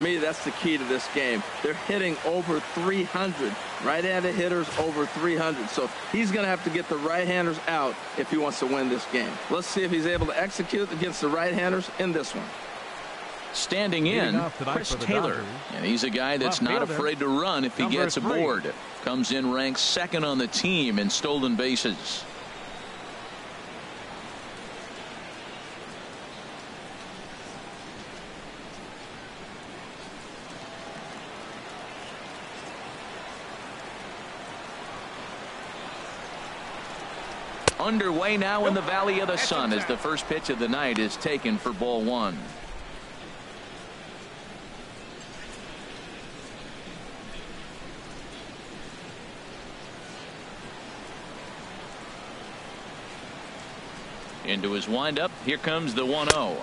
me, that's the key to this game. They're hitting over 300. Right-handed hitters over 300. So he's going to have to get the right-handers out if he wants to win this game. Let's see if he's able to execute against the right-handers in this one. Standing in, Chris Taylor. And he's a guy that's not afraid to run if he gets aboard. Comes in ranked second on the team in stolen bases. Underway now in the Valley of the Sun as the first pitch of the night is taken for ball one. Into his windup. Here comes the 1-0.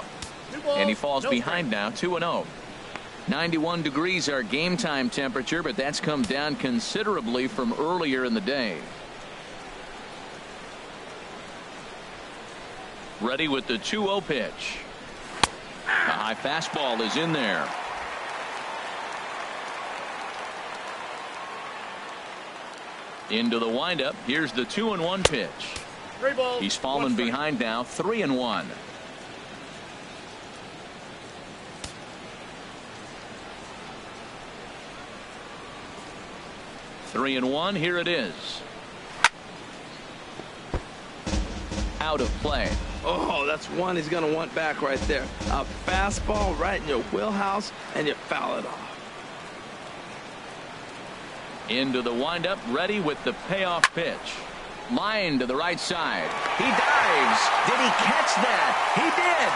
And he falls behind now, 2-0. 91 degrees our game time temperature, but that's come down considerably from earlier in the day. Ready with the 2-0 pitch. A high fastball is in there. Into the windup. Here's the 2-1 pitch. He's fallen behind now, 3-1. Three and one. Here it is. Out of play. Oh, that's one he's going to want back right there. A fastball right in your wheelhouse, and you foul it off. Into the windup, ready with the payoff pitch. Line to the right side. He dives. Did he catch that? He did.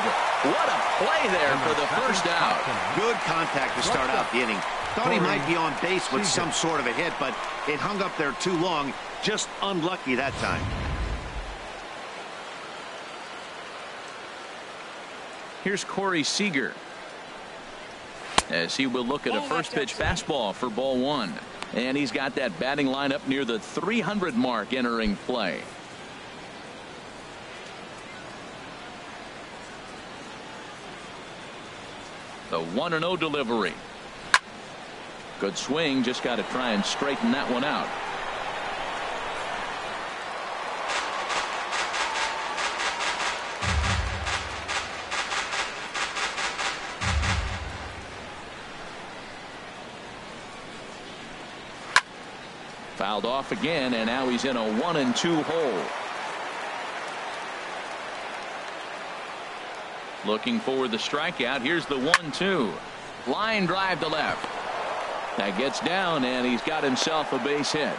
What a play there for the first out. Good contact to start out the inning. Thought he might be on base with some sort of a hit, but it hung up there too long. Just unlucky that time. Here's Corey Seager as he will look at a first pitch fastball for ball one. And he's got that batting lineup near the 300 mark entering play. The 1-0 delivery. Good swing. Just got to try and straighten that one out. Fouled off again, and now he's in a 1-2 hole. Looking for the strikeout. Here's the 1-2. Line drive to left. That gets down, and he's got himself a base hit.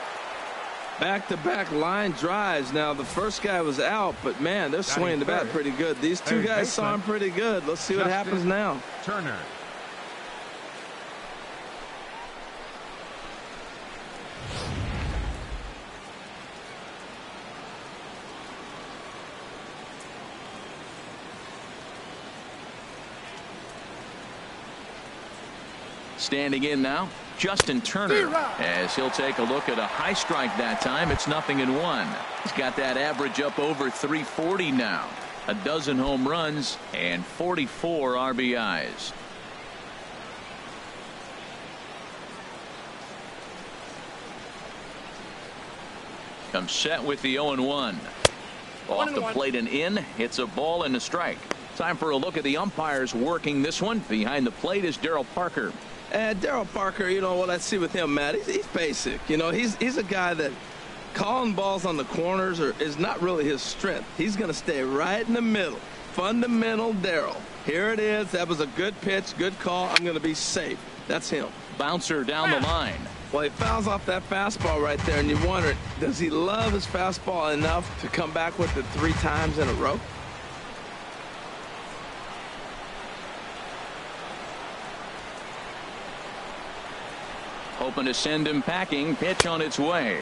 Back-to-back line drives. Now, the first guy was out, but, man, they're swinging the bat pretty good. These two guys saw him pretty good. Let's see what happens now. Turner. Standing in now, Justin Turner, as he'll take a look at a high strike that time. It's 0-1. He's got that average up over 340 now. A dozen home runs and 44 RBIs. Comes set with the 0-1. Off the plate and in. Hits a ball and a strike. Time for a look at the umpires working this one. Behind the plate is Darryl Parker. And Darryl Parker, you know, what I see with him, Matt, he's basic. You know, he's a guy that calling balls on the corners is not really his strength. He's going to stay right in the middle. Fundamental Darryl. Here it is. That was a good pitch, good call. I'm going to be safe. That's him. Bouncer down the line. Well, he fouls off that fastball right there, and you wonder, does he love his fastball enough to come back with it 3 times in a row? Hoping to send him packing. Pitch on its way.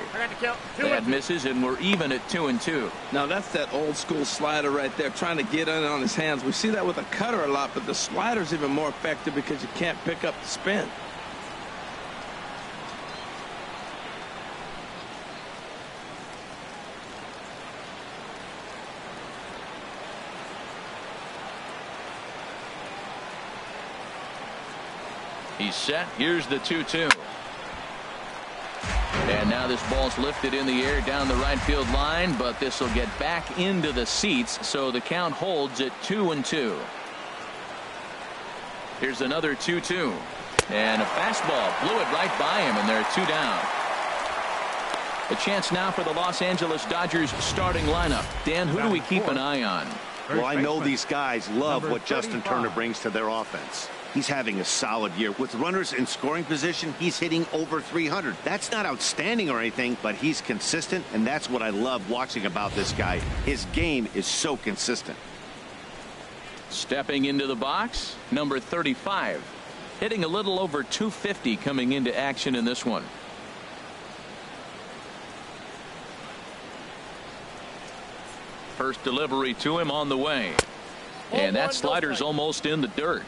That misses, and we're even at 2-2. Now that's that old school slider right there, trying to get in on his hands. We see that with a cutter a lot, but the slider's even more effective because you can't pick up the spin. He's set. Here's the 2-2. And now this ball's lifted in the air down the right field line, but this will get back into the seats, so the count holds at 2-2. Here's another 2-2. And a fastball blew it right by him, and they're 2 down. A chance now for the Los Angeles Dodgers starting lineup. Dan, who do we keep an eye on? Well, I know these guys love what Justin Turner brings to their offense. He's having a solid year. With runners in scoring position, he's hitting over 300. That's not outstanding or anything, but he's consistent, and that's what I love watching about this guy. His game is so consistent. Stepping into the box, number 35. Hitting a little over 250 coming into action in this one. First delivery to him on the way. And that slider's almost in the dirt.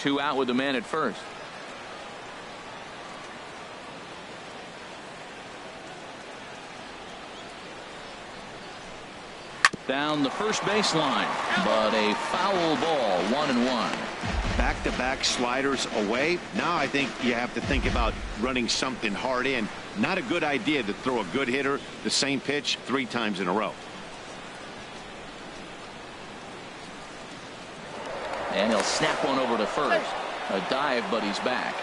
Two out with the man at first. Down the first baseline, but a foul ball, 1-1. Back-to-back sliders away. Now I think you have to think about running something hard in. Not a good idea to throw a good hitter the same pitch 3 times in a row. And he'll snap one over to first. A dive, but he's back.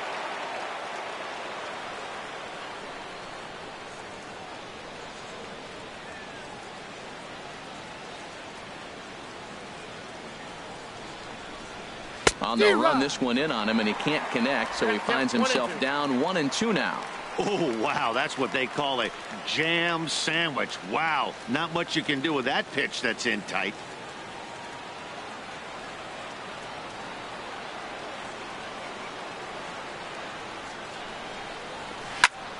On the run, this one in on him, and he can't connect, so he finds himself down 1-2 now. Oh, wow, that's what they call a jam sandwich. Wow, not much you can do with that pitch that's in tight.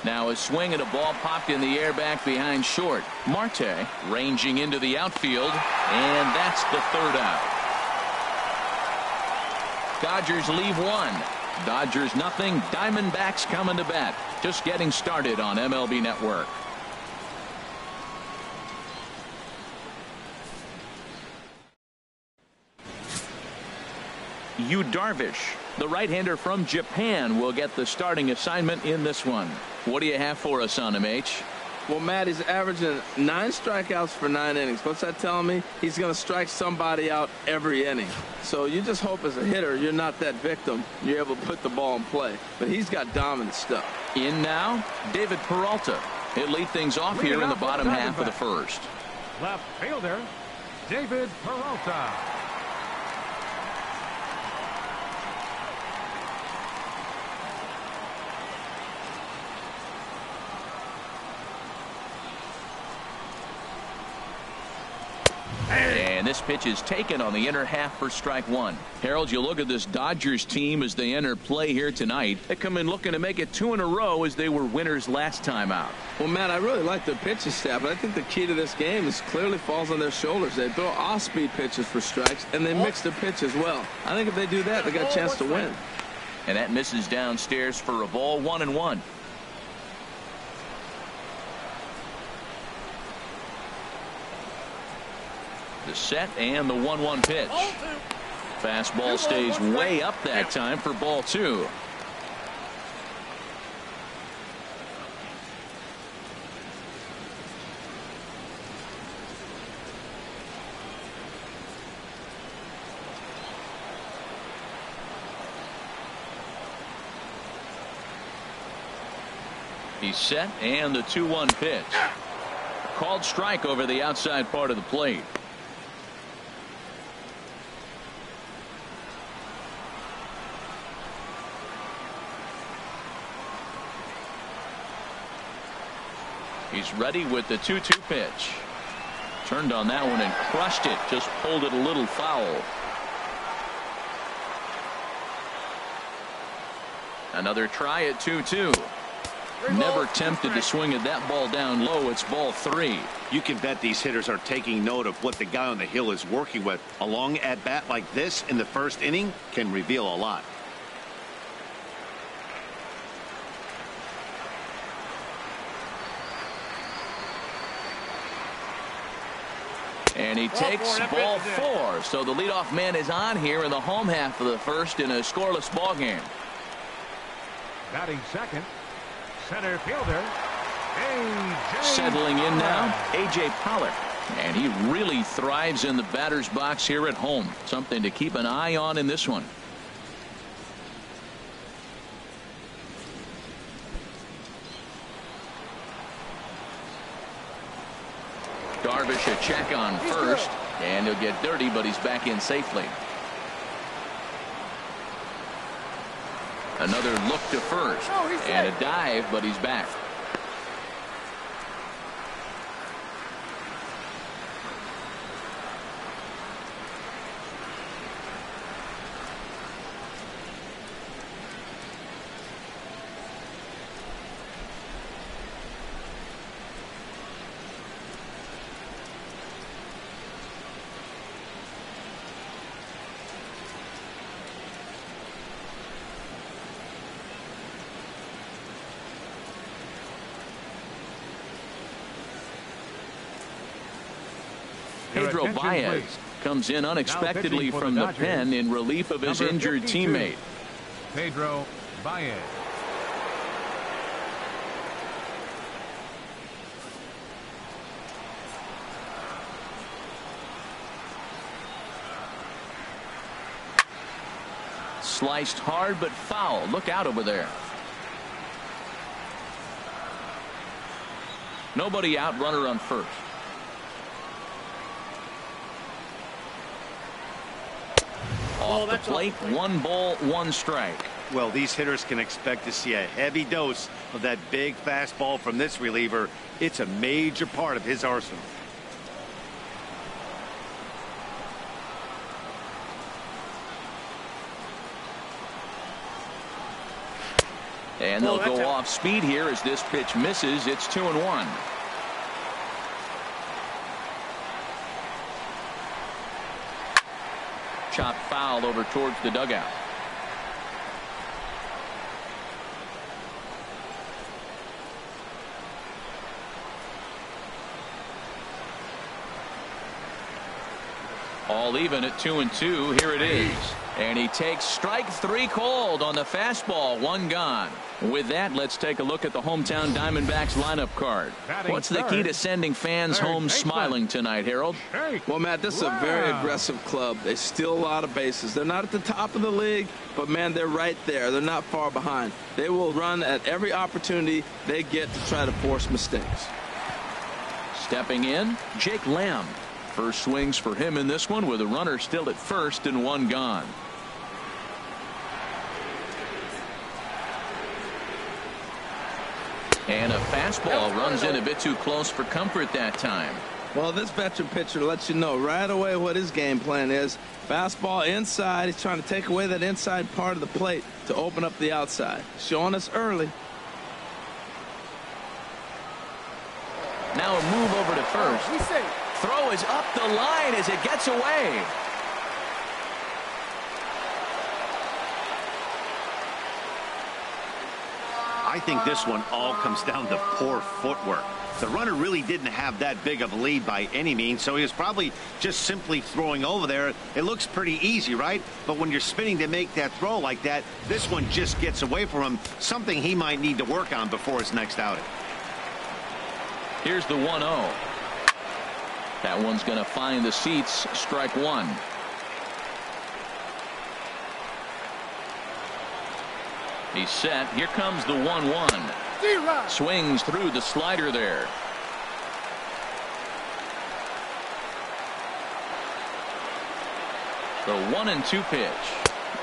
Now a swing and a ball popped in the air back behind short. Marte ranging into the outfield, and that's the 3rd out. Dodgers leave 1. Dodgers nothing. Diamondbacks coming to bat. Just getting started on MLB Network. Yu Darvish, the right-hander from Japan, will get the starting assignment in this one. What do you have for us on him, H? Well, Matt, he's averaging 9 strikeouts for 9 innings. What's that telling me? He's going to strike somebody out every inning. So you just hope as a hitter you're not that victim. You're able to put the ball in play. But he's got dominant stuff. In now, David Peralta. He'll lead things off here in the bottom half of the first. Left fielder, David Peralta. And this pitch is taken on the inner half for strike 1. Harold, you look at this Dodgers team as they enter play here tonight. They come in looking to make it 2 in a row as they were winners last time out. Well, Matt, I really like their pitching staff, but I think the key to this game is clearly falls on their shoulders. They throw off-speed pitches for strikes, and they mix the pitch as well. I think if they do that, they got a chance to win. And that misses downstairs for a ball, 1-1. The set and the 1-1 pitch. Fastball stays way up that time for ball 2. He's set and the 2-1 pitch. Called strike over the outside part of the plate. He's ready with the 2-2 pitch. Turned on that one and crushed it. Just pulled it a little foul. Another try at 2-2. Never tempted to swing at that ball down low. It's ball 3. You can bet these hitters are taking note of what the guy on the hill is working with. A long at bat like this in the first inning can reveal a lot. And he takes ball 4. So the leadoff man is on here in the home half of the first in a scoreless ball game. Batting second, center fielder, A.J. Settling in now, A.J. Pollock. And he really thrives in the batter's box here at home. Something to keep an eye on in this one. Darvish a check on first, and he'll get dirty, but he's back in safely. Another look to first, and a dive, but he's back. Pedro Baez comes in unexpectedly from the pen in relief of his injured teammate. Pedro Baez. Sliced hard but foul. Look out over there. Nobody out, runner on first. Off the plate, 1 ball, 1 strike. Well, these hitters can expect to see a heavy dose of that big fastball from this reliever. It's a major part of his arsenal. And they'll go off speed here as this pitch misses. It's 2-1. Chop foul over towards the dugout. All even at 2-2. Here it is. And he takes strike 3 called on the fastball. 1 gone. With that, let's take a look at the hometown Diamondbacks lineup card. What's the key to sending fans home smiling tonight, Harold? Well, Matt, this is a very aggressive club. They steal a lot of bases. They're not at the top of the league, but, man, they're right there. They're not far behind. They will run at every opportunity they get to try to force mistakes. Stepping in, Jake Lamb. First swings for him in this one with a runner still at first and 1 gone. And a fastball runs in a bit too close for comfort that time. Well, this veteran pitcher lets you know right away what his game plan is. Fastball inside. He's trying to take away that inside part of the plate to open up the outside. Showing us early. Now a move over to first. Throw is up the line as it gets away. I think this one all comes down to poor footwork. The runner really didn't have that big of a lead by any means, so he was probably just simply throwing over there. It looks pretty easy, right? But when you're spinning to make that throw like that, this one just gets away from him, something he might need to work on before his next outing. Here's the 1-0. That one's going to find the seats. Strike 1. He's set. Here comes the 1-1. Swings through the slider there. The 1-2 pitch.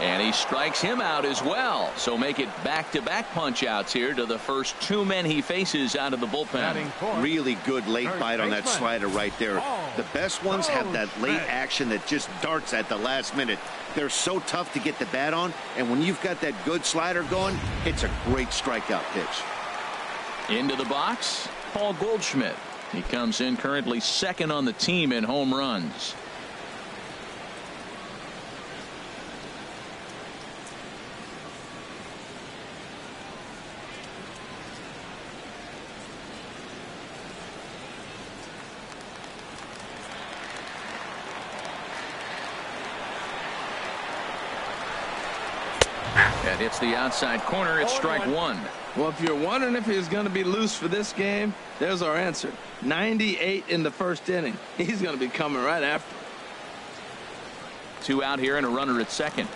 And he strikes him out as well. So make it back-to-back punch-outs here to the first 2 men he faces out of the bullpen. Really good late bite on that slider right there. The best ones have that late action that just darts at the last minute. They're so tough to get the bat on, and when you've got that good slider going, it's a great strikeout pitch. Into the box, Paul Goldschmidt. He comes in currently second on the team in home runs. That hits the outside corner. It's strike one. Well, if you're wondering if he's going to be loose for this game, there's our answer. 98 in the first inning. He's going to be coming right after. 2 out here and a runner at second.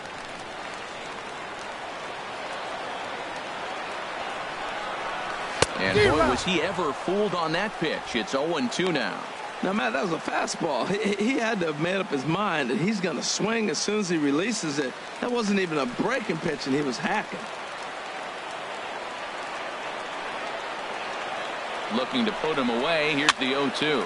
And boy, was he ever fooled on that pitch. It's 0-2 now. Now, Matt, that was a fastball. He had to have made up his mind that he's going to swing as soon as he releases it. That wasn't even a breaking pitch, and he was hacking. Looking to put him away. Here's the 0-2.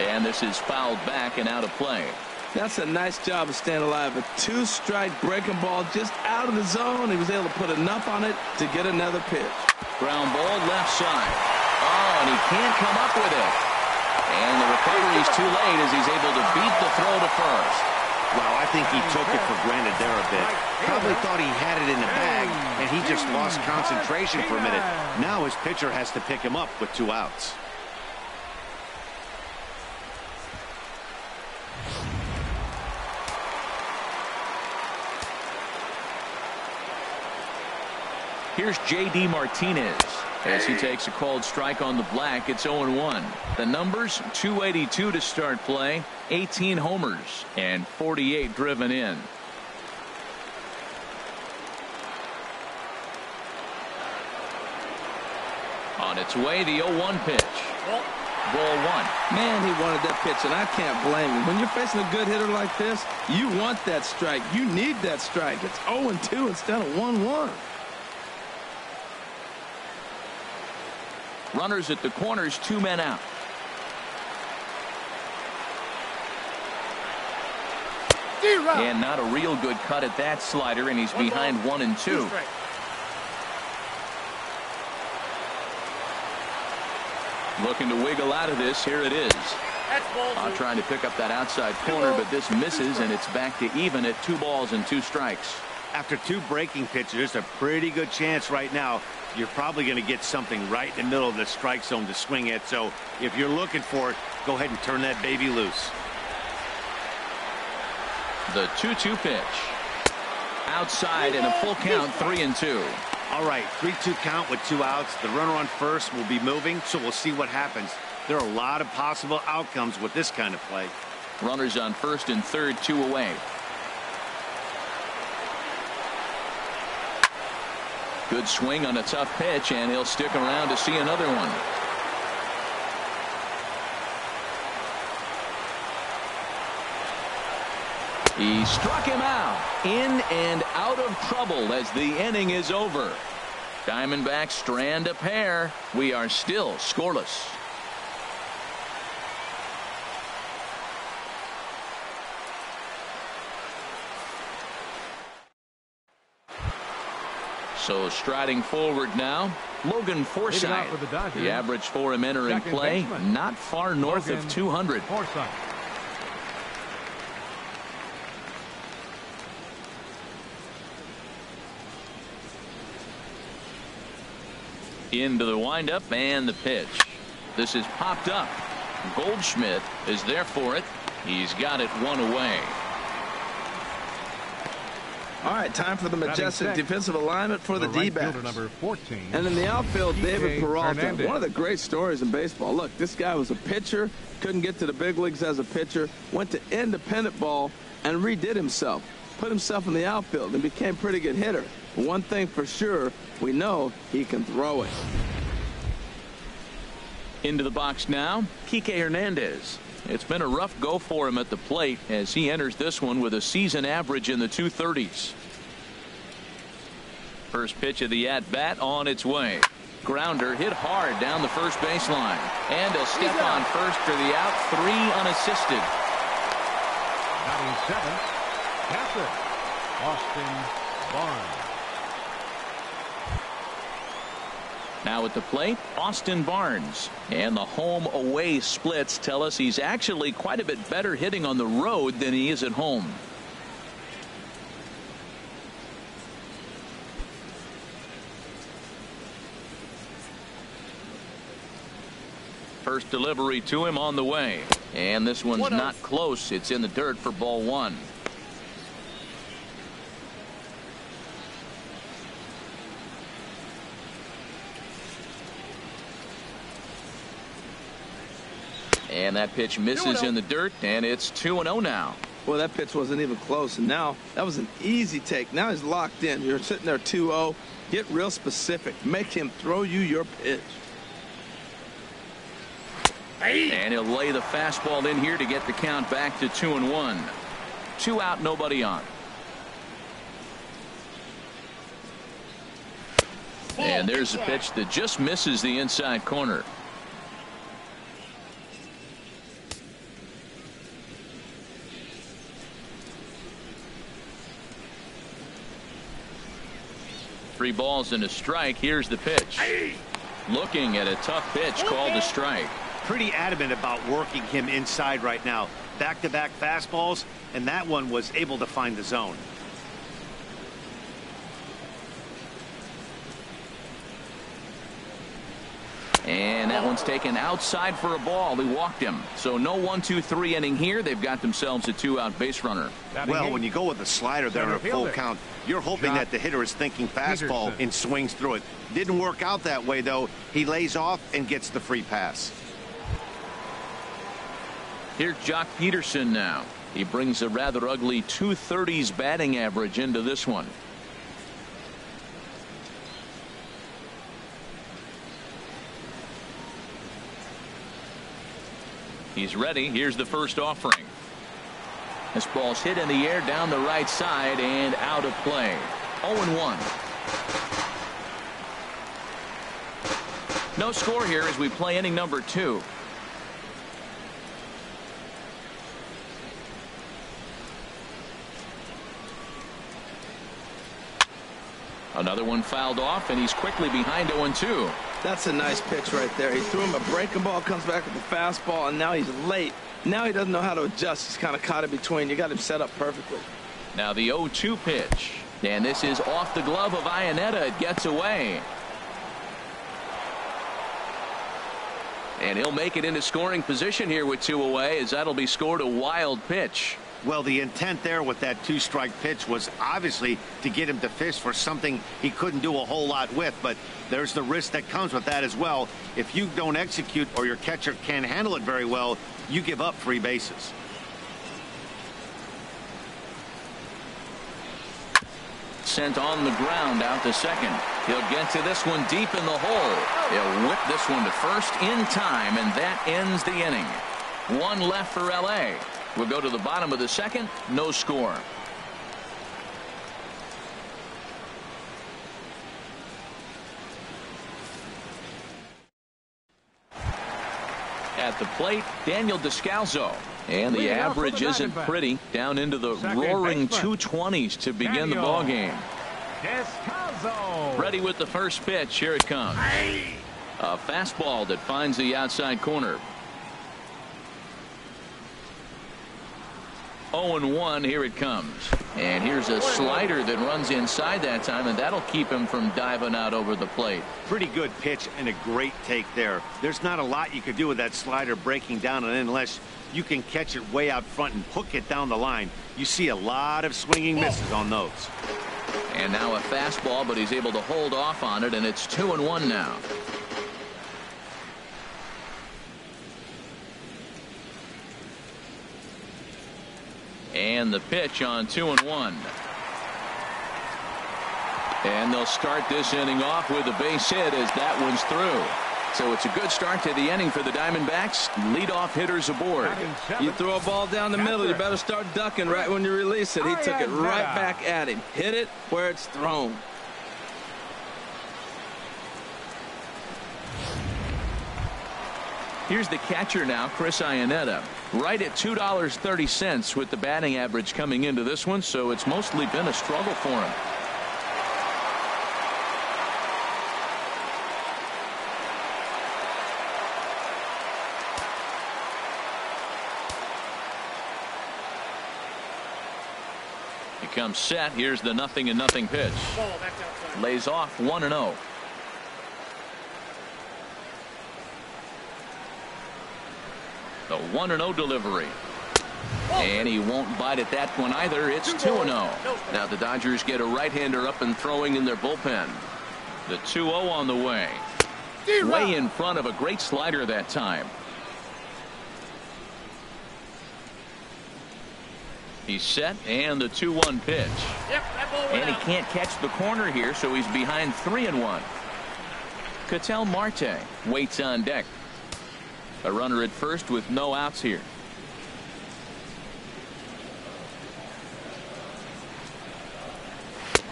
And this is fouled back and out of play. That's a nice job of staying alive. A 2-strike breaking ball just out of the zone. He was able to put enough on it to get another pitch. Ground ball left side. Oh, and he can't come up with it. And the recovery's too late as he's able to beat the throw to first. Wow, I think he took it for granted there a bit. Probably thought he had it in the bag, and he just lost concentration for a minute. Now his pitcher has to pick him up with 2 outs. Here's J.D. Martinez as he takes a called strike on the black. It's 0-1. The numbers: 282 to start play, 18 homers, and 48 driven in. On its way, the 0-1 pitch. Ball 1. Man, he wanted that pitch, and I can't blame him. When you're facing a good hitter like this, you want that strike. You need that strike. It's 0-2 instead of 1-1. Runners at the corners, 2 men out. And not a real good cut at that slider, and he's behind 1-2. Looking to wiggle out of this. Here it is. Trying to pick up that outside corner, but this misses, and it's back to even at 2 balls and 2 strikes. After 2 breaking pitches, there's a pretty good chance right now you're probably going to get something right in the middle of the strike zone to swing at. So if you're looking for it, go ahead and turn that baby loose. The 2-2 pitch. Outside and a full count, 3-2. All right, 3-2 count with 2 outs. The runner on first will be moving, so we'll see what happens. There are a lot of possible outcomes with this kind of play. Runners on first and third, 2 away. Good swing on a tough pitch, and he'll stick around to see another one. He struck him out. In and out of trouble as the inning is over. Diamondbacks strand a pair. We are still scoreless. So striding forward now, Logan Forsythe. The average for him entering play, not far north of 200. Into the windup and the pitch. This is popped up. Goldschmidt is there for it. He's got it 1 away. All right, time for the majestic defensive alignment for the D-backs. Number 14. And in the outfield, David Peralta, Hernandez. one of the great stories in baseball. Look, this guy was a pitcher, couldn't get to the big leagues as a pitcher, went to independent ball and redid himself, put himself in the outfield and became a pretty good hitter. But one thing for sure, we know he can throw it. Into the box now, Kike Hernandez. It's been a rough go for him at the plate as he enters this one with a season average in the 230s. First pitch of the at-bat on its way. Grounder hit hard down the first baseline. And he'll step on first for the out, 3 unassisted. Batting 7th, catcher, Austin Barnes. Now at the plate, Austin Barnes. And the home-away splits tell us he's actually quite a bit better hitting on the road than he is at home. First delivery to him on the way. And this one's not close. It's in the dirt for ball 1. And that pitch misses in the dirt, and it's 2-0 now. Well, that pitch wasn't even close, and now that was an easy take. Now he's locked in. You're sitting there 2-0. Get real specific. Make him throw you your pitch. And he'll lay the fastball in here to get the count back to 2-1. 2 out, nobody on. And there's a pitch that just misses the inside corner. Three balls and a strike. Here's the pitch. Looking at a tough pitch called a strike. Pretty adamant about working him inside right now. Back-to-back fastballs, and that one was able to find the zone. And that one's taken outside for a ball. He walked him. So no 1-2-3 inning here. They've got themselves a 2-out base runner. Well, when you go with a slider there in a full count, you're hoping that the hitter is thinking fastball and swings through it. Didn't work out that way, though. He lays off and gets the free pass. Here's Jock Peterson now. He brings a rather ugly 230s batting average into this one. He's ready. Here's the first offering. This ball's hit in the air down the right side and out of play. 0-1. No score here as we play inning number 2. Another one fouled off, and he's quickly behind 0-2. That's a nice pitch right there. He threw him a breaking ball, comes back with the fastball, and now he's late. Now he doesn't know how to adjust. He's kind of caught in between. You got him set up perfectly. Now the 0-2 pitch. And this is off the glove of Iannetta. It gets away. And he'll make it into scoring position here with 2 away, as that'll be scored a wild pitch. Well, the intent there with that 2-strike pitch was obviously to get him to fish for something he couldn't do a whole lot with, but there's the risk that comes with that as well. If you don't execute or your catcher can't handle it very well, you give up free bases. Sent on the ground out to second. He'll get to this one deep in the hole. He'll whip this one to first in time, and that ends the inning. 1 left for LA. We'll go to the bottom of the second. No score. At the plate, Daniel Descalzo. And the average isn't pretty. Down into the roaring 220s to begin the ball game. Ready with the first pitch. Here it comes. A fastball that finds the outside corner. 0-1. Here it comes. And here's a slider that runs inside that time, and that'll keep him from diving out over the plate. Pretty good pitch and a great take there. There's not a lot you could do with that slider breaking down, and unless you can catch it way out front and hook it down the line, you see a lot of swinging misses on those. And now a fastball, but he's able to hold off on it, and it's 2-1 now. And the pitch on 2-1. And they'll start this inning off with a base hit as that one's through. So it's a good start to the inning for the Diamondbacks. Leadoff hitters aboard. You throw a ball down the middle, you better start ducking right when you release it. He took it right back at him. Hit it where it's thrown. Here's the catcher now, Chris Iannetta. Right at $2.30 with the batting average coming into this one, so it's mostly been a struggle for him. He comes set. Here's the 0-0 pitch. Lays off 1-0. The 1-0 delivery. And he won't bite at that one either. It's 2-0. Now the Dodgers get a right-hander up and throwing in their bullpen. The 2-0 on the way. Way in front of a great slider that time. He's set, and the 2-1 pitch. And he can't catch the corner here, so he's behind 3-1. Ketel Marte waits on deck. A runner at first with no outs here.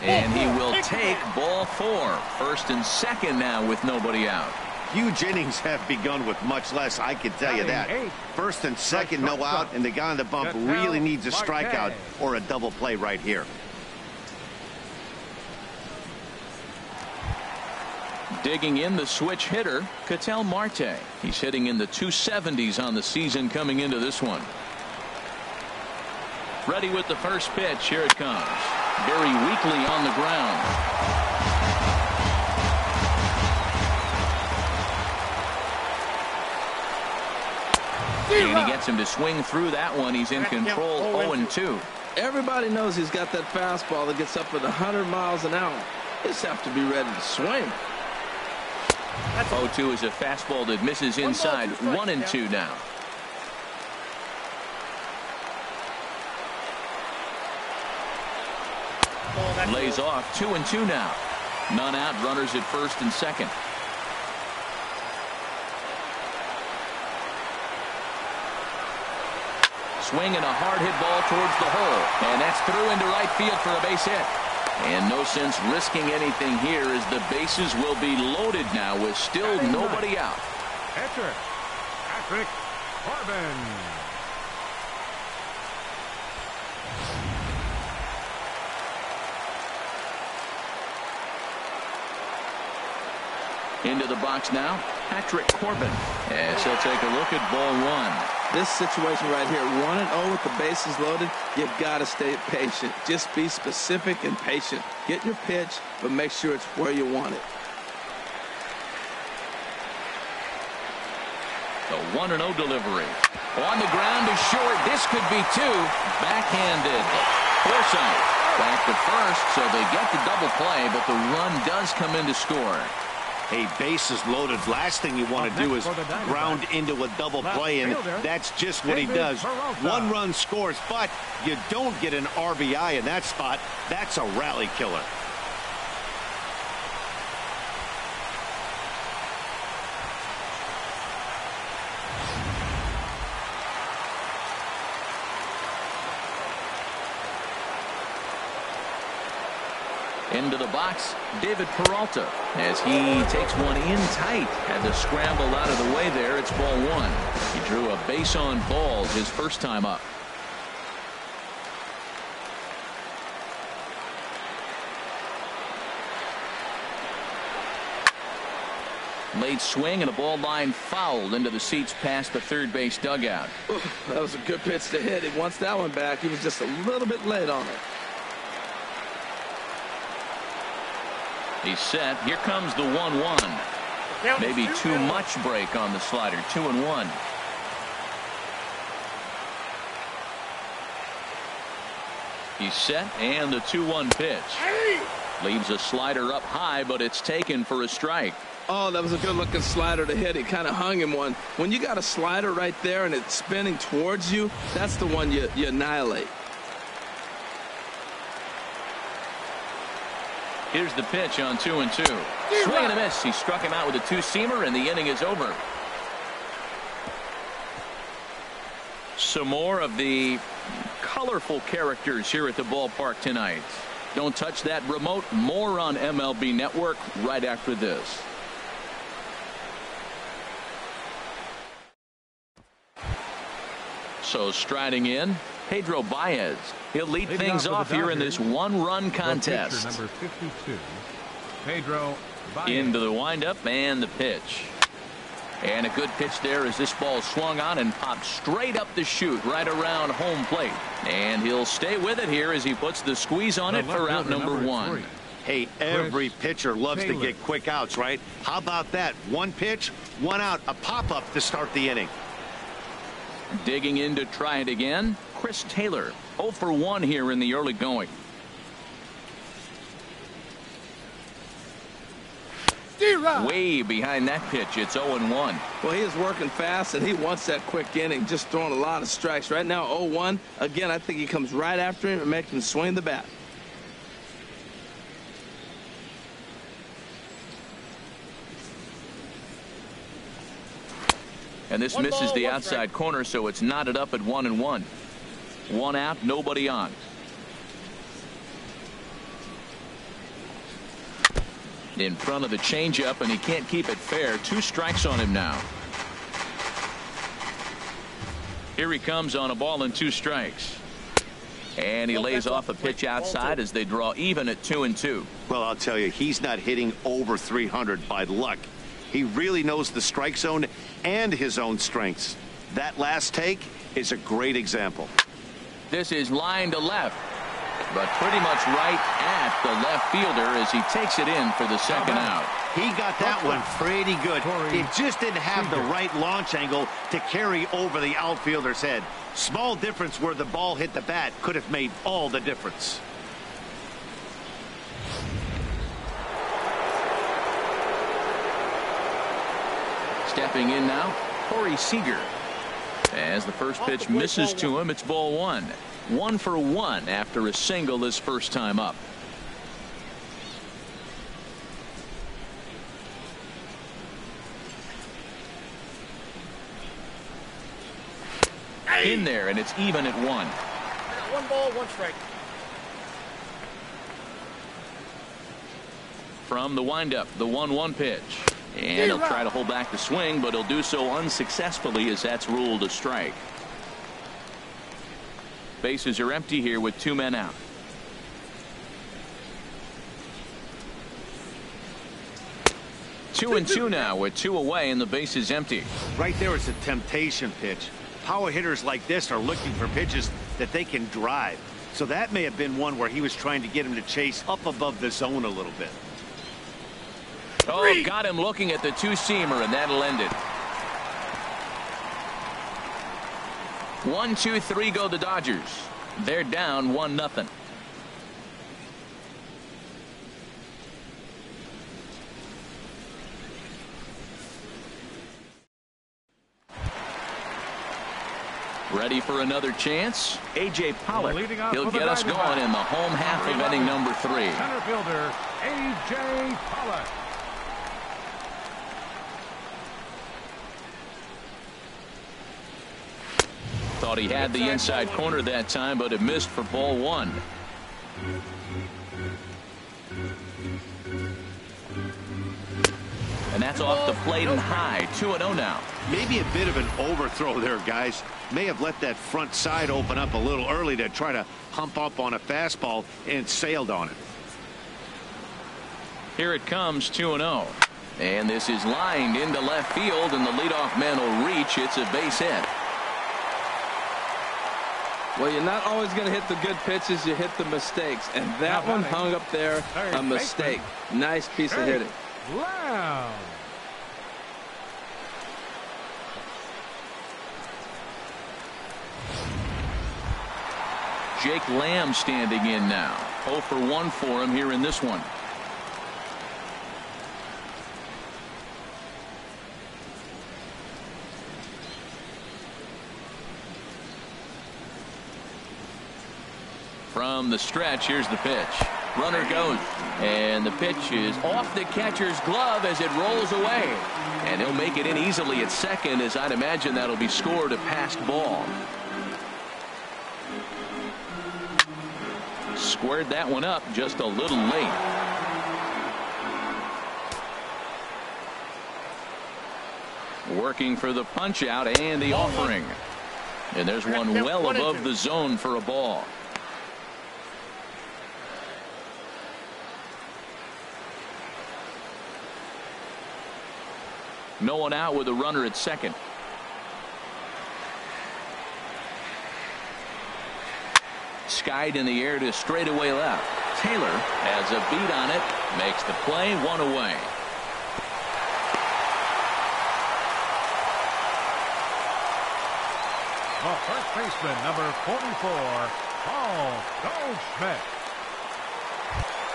And he will take ball 4. First and second now with nobody out. Huge innings have begun with much less, I can tell you that. First and second, no out, and the guy on the bump really needs a strikeout or a double play right here. Digging in the switch hitter, Ketel Marte. He's hitting in the 270s on the season coming into this one. Ready with the first pitch. Here it comes. Very weakly on the ground. And he gets him to swing through that one. He's in control. 0-2. Everybody knows he's got that fastball that gets up at 100 miles an hour. Just have to be ready to swing. 0-2 is a fastball that misses inside. 1-2 now. Lays off. 2-2 now. None out. Runners at first and second. Swing and a hard hit ball towards the hole, and that's through into right field for a base hit. And no sense risking anything here as the bases will be loaded now with still nobody out. Patrick Corbin. Into the box now, Patrick Corbin, as he'll take a look at ball 1. This situation right here, 1-0 with the bases loaded, you've got to stay patient. Just be specific and patient. Get your pitch, but make sure it's where you want it. The 1-0 delivery. On the ground is short. This could be 2. Backhanded. Forsythe back to first, so they get the double play, but the run does come in to score. Hey, bases loaded. Last thing you want to do is ground into a double play, and that's just what he does. 1 run scores, but you don't get an RBI in that spot. That's a rally killer. Into the box, David Peralta, as he takes one in tight. Had to scramble out of the way there. It's ball 1. He drew a base on balls his first time up. Late swing and a ball line fouled into the seats past the third base dugout. That was a good pitch to hit. He wants that one back. He was just a little bit late on it. He's set. Here comes the 1-1. Maybe too much break on the slider. 2-1. He's set, and the 2-1 pitch. Leaves a slider up high, but it's taken for a strike. Oh, that was a good-looking slider to hit. He kind of hung him one. When you got a slider right there and it's spinning towards you, that's the one you annihilate. Here's the pitch on 2-2. Swing and a miss. He struck him out with a 2-seamer, and the inning is over. Some more of the colorful characters here at the ballpark tonight. Don't touch that remote. More on MLB Network right after this. So striding in, Pedro Baez. He'll lead things off here in this 1-run contest. Number 52, Pedro Baez. Into the windup and the pitch. And a good pitch there as this ball swung on and popped straight up the chute right around home plate. And he'll stay with it here as he puts the squeeze on it for out number 1. Hey, every pitcher loves to get quick outs, right? How about that? 1 pitch, 1 out, a pop-up to start the inning. Digging in to try it again, Chris Taylor. 0 for 1 here in the early going. Way behind that pitch. It's 0-1. Well, he is working fast, and he wants that quick inning, just throwing a lot of strikes. Right now, 0-1. Again, I think he comes right after him and makes him swing the bat. And this misses the outside corner, so it's knotted up at 1-1. One out, nobody on. In front of the changeup, and he can't keep it fair. 2 strikes on him now. Here he comes on a ball and 2 strikes. And he lays off a pitch outside as they draw even at 2-2. Well, I'll tell you, he's not hitting over 300 by luck. He really knows the strike zone and his own strengths. That last take is a great example. This is line to left, but pretty much right at the left fielder as he takes it in for the second out. He got that one pretty good. It just didn't have the right launch angle to carry over the outfielder's head. Small difference where the ball hit the bat could have made all the difference. Stepping in now, Corey Seager. As the first pitch misses to him, it's ball 1. 1 for 1 after a single his first time up. In there, and it's even at 1. 1 ball, 1 strike. From the windup, the 1-1 pitch. And he'll try to hold back the swing, but he'll do so unsuccessfully as that's ruled a strike. Bases are empty here with 2 men out. Two and two now with 2 away and the base is empty. Right there is a temptation pitch. Power hitters like this are looking for pitches that they can drive. So that may have been one where he was trying to get him to chase up above the zone a little bit. Oh, got him looking at the 2-seamer, and that'll end it. 1, 2, 3 go the Dodgers. They're down 1-0. Ready for another chance? A.J. Pollock. He'll get us going in the home half of inning number 3. Center fielder A.J. Pollock. Thought he had the inside corner that time, but it missed for ball 1. And that's off the plate and high. 2-0 now. Maybe a bit of an overthrow there, guys. May have let that front side open up a little early to try to hump up on a fastball and sailed on it. Here it comes, 2-0. And this is lined into left field, and the leadoff man will reach. It's a base hit. Well, you're not always going to hit the good pitches. You hit the mistakes. And that one hung up there, a mistake. Nice piece of hitting. Wow. Jake Lamb standing in now. 0 for 1 for him here in this one. From the stretch, here's the pitch. Runner goes, and the pitch is off the catcher's glove as it rolls away. And he'll make it in easily at second, as I'd imagine that'll be scored a passed ball. Squared that one up just a little late. Working for the punch out and the offering. And there's one well above the zone for a ball. No one out with a runner at second. Skied in the air to straightaway left. Taylor has a beat on it. Makes the play, 1 away. The first baseman, number 44, Paul Goldschmidt.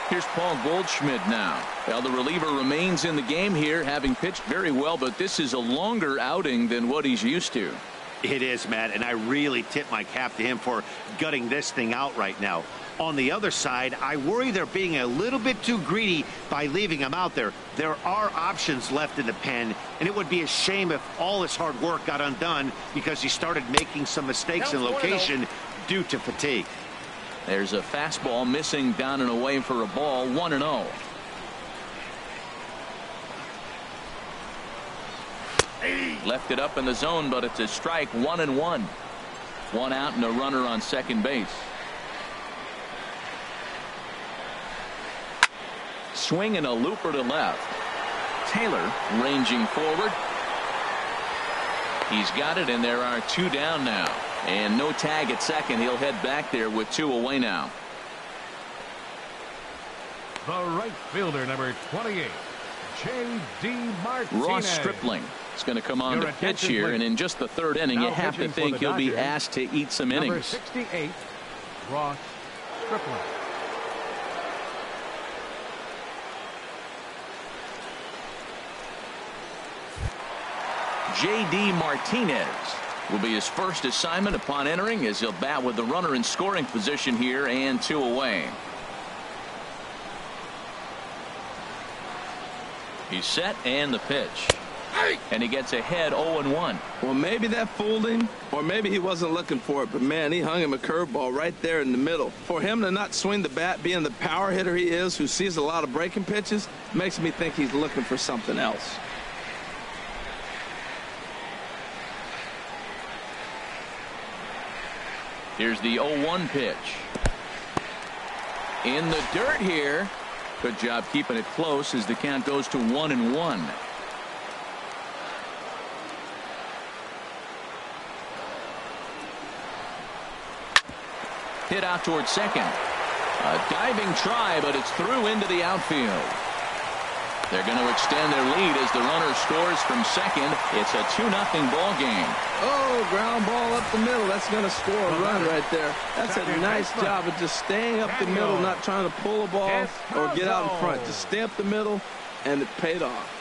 Here's Paul Goldschmidt now. Well, the reliever remains in the game here, having pitched very well, but this is a longer outing than what he's used to. It is, Matt, and I really tip my cap to him for gutting this thing out right now. On the other side, I worry they're being a little bit too greedy by leaving him out there. There are options left in the pen, and it would be a shame if all his hard work got undone because he started making some mistakes in location due to fatigue. There's a fastball missing down and away for a ball, 1-0. Left it up in the zone, but it's a strike, 1-1. One out and a runner on second base. Swing and a looper to left. Taylor ranging forward. He's got it, and there are two down now. And no tag at second. He'll head back there with two away now. The right fielder, number 28, J.D. Martinez. Ross Stripling is going to come on to pitch here, and in just the third inning, you have to think he'll be asked to eat some innings. Number 68, Ross Stripling. J.D. Martinez will be his first assignment upon entering, as he'll bat with the runner in scoring position here and two away. He's set, and the pitch. And he gets ahead 0-1. Well, maybe that fooled him, or maybe he wasn't looking for it, but man, he hung him a curveball right there in the middle. For him to not swing the bat, being the power hitter he is, who sees a lot of breaking pitches, makes me think he's looking for something else. Here's the 0-1 pitch. In the dirt here. Good job keeping it close as the count goes to 1-1. Hit out towards second. A diving try, but it's through into the outfield. They're going to extend their lead as the runner scores from second. It's a 2-0 ball game. Oh, ground ball up the middle. That's going to score a run right there. That's a nice job of just staying up the middle, not trying to pull a ball or get out in front. Just stay up the middle, and it paid off.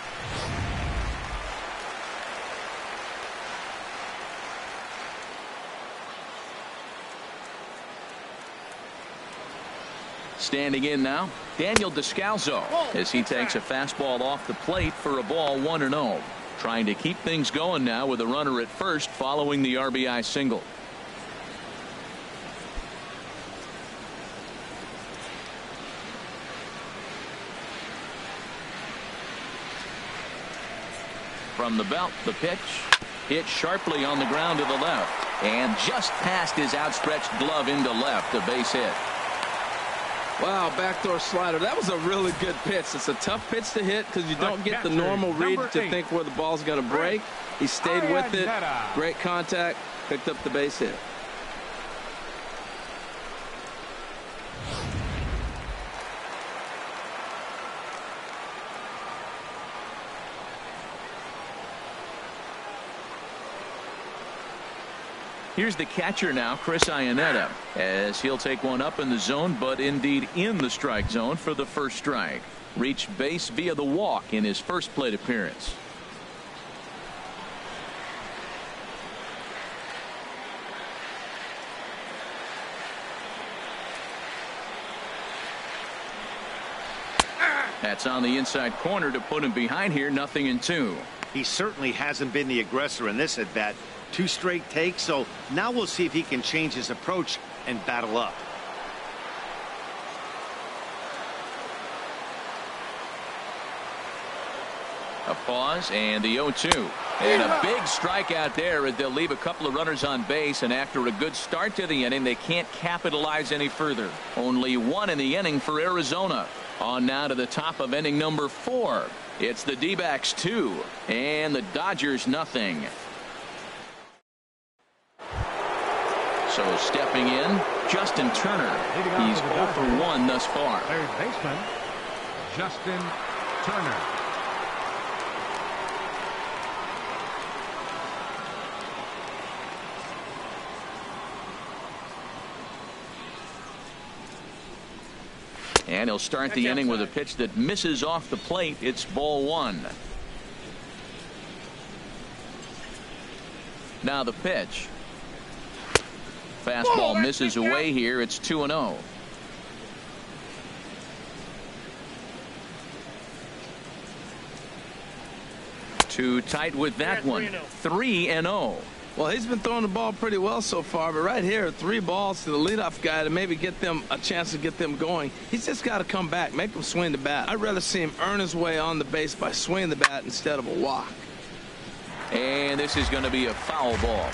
Standing in now, Daniel Descalso, as he takes a fastball off the plate for a ball, 1-0. Trying to keep things going now with a runner at first following the RBI single. From the belt, the pitch hit sharply on the ground to the left, and just past his outstretched glove into left, a base hit. Wow, backdoor slider. That was a really good pitch. It's a tough pitch to hit because you don't get the normal read to think where the ball's going to break. He stayed with it. Great contact. Picked up the base hit. Here's the catcher now, Chris Iannetta, as he'll take one up in the zone, but indeed in the strike zone for the first strike. Reached base via the walk in his first plate appearance. That's on the inside corner to put him behind here, 0-2. He certainly hasn't been the aggressor in this at bat. 2 straight takes, so now we'll see if he can change his approach and battle up. A pause and the 0-2. And a big strikeout there as they'll leave a couple of runners on base, and after a good start to the inning, they can't capitalize any further. Only one in the inning for Arizona. On now to the top of inning number 4. It's the D-backs 2 and the Dodgers nothing. So stepping in, Justin Turner. He's 0 for 1 thus far. Third baseman, Justin Turner. And he'll start the inning with a pitch that misses off the plate. It's ball one. Now the pitch. Fastball misses away here. It's 2-0. Too tight with that one. 3-0. Well, he's been throwing the ball pretty well so far, but right here, 3 balls to the leadoff guy to maybe get them a chance to get them going. He's just got to come back, make them swing the bat. I'd rather see him earn his way on the base by swinging the bat instead of a walk. And this is going to be a foul ball.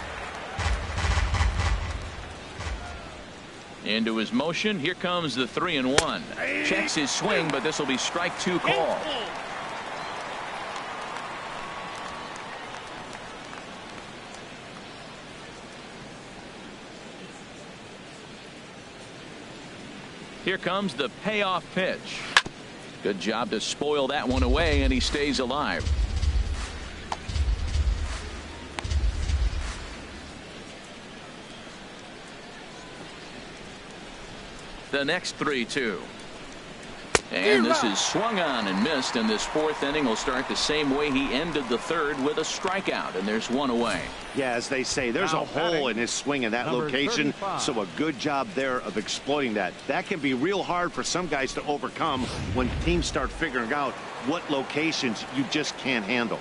Into his motion. Here comes the 3-1. Checks his swing, but this will be strike 2 call. Here comes the payoff pitch. Good job to spoil that one away, and he stays alive. The next 3-2. And this is swung on and missed, and this 4th inning will start the same way he ended the 3rd with a strikeout, and there's 1 away. Yeah, as they say, there's a hole in his swing in that location, 35. so a good job there of exploiting that. That can be real hard for some guys to overcome when teams start figuring out what locations you just can't handle.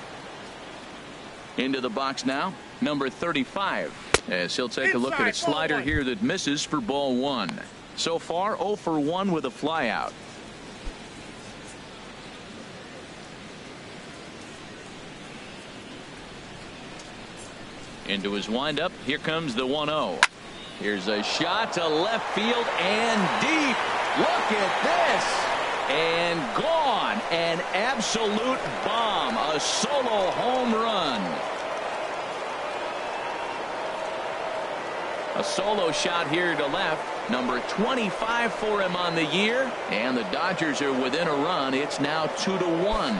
Into the box now, number 35, as he'll take a look at a slider here that misses for ball 1. So far, 0 for 1 with a flyout. Into his windup. Here comes the 1-0. Here's a shot to left field and deep. Look at this. And gone. An absolute bomb. A solo home run. A solo shot here to left. Number 25 for him on the year. And the Dodgers are within a run. It's now 2-1.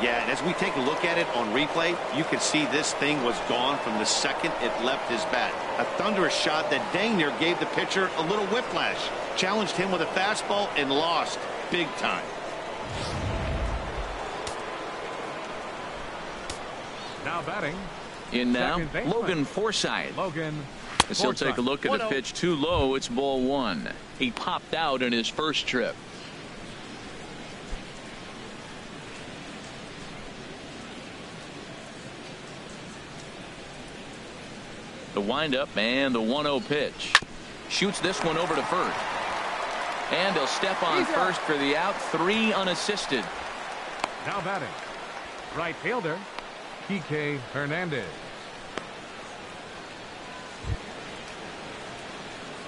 Yeah, and as we take a look at it on replay, you can see this thing was gone from the second it left his bat. A thunderous shot that dang near gave the pitcher a little whiplash. Challenged him with a fastball and lost big time. Now batting. In now, Second baseman. Logan Forsythe. Logan. As he'll take a look at a pitch too low. It's ball 1. He popped out in his first trip. The windup and the 1-0 pitch. Shoots this one over to first. And he'll step on first for the out. 3 unassisted. Now batting. Right fielder. Kike Hernandez.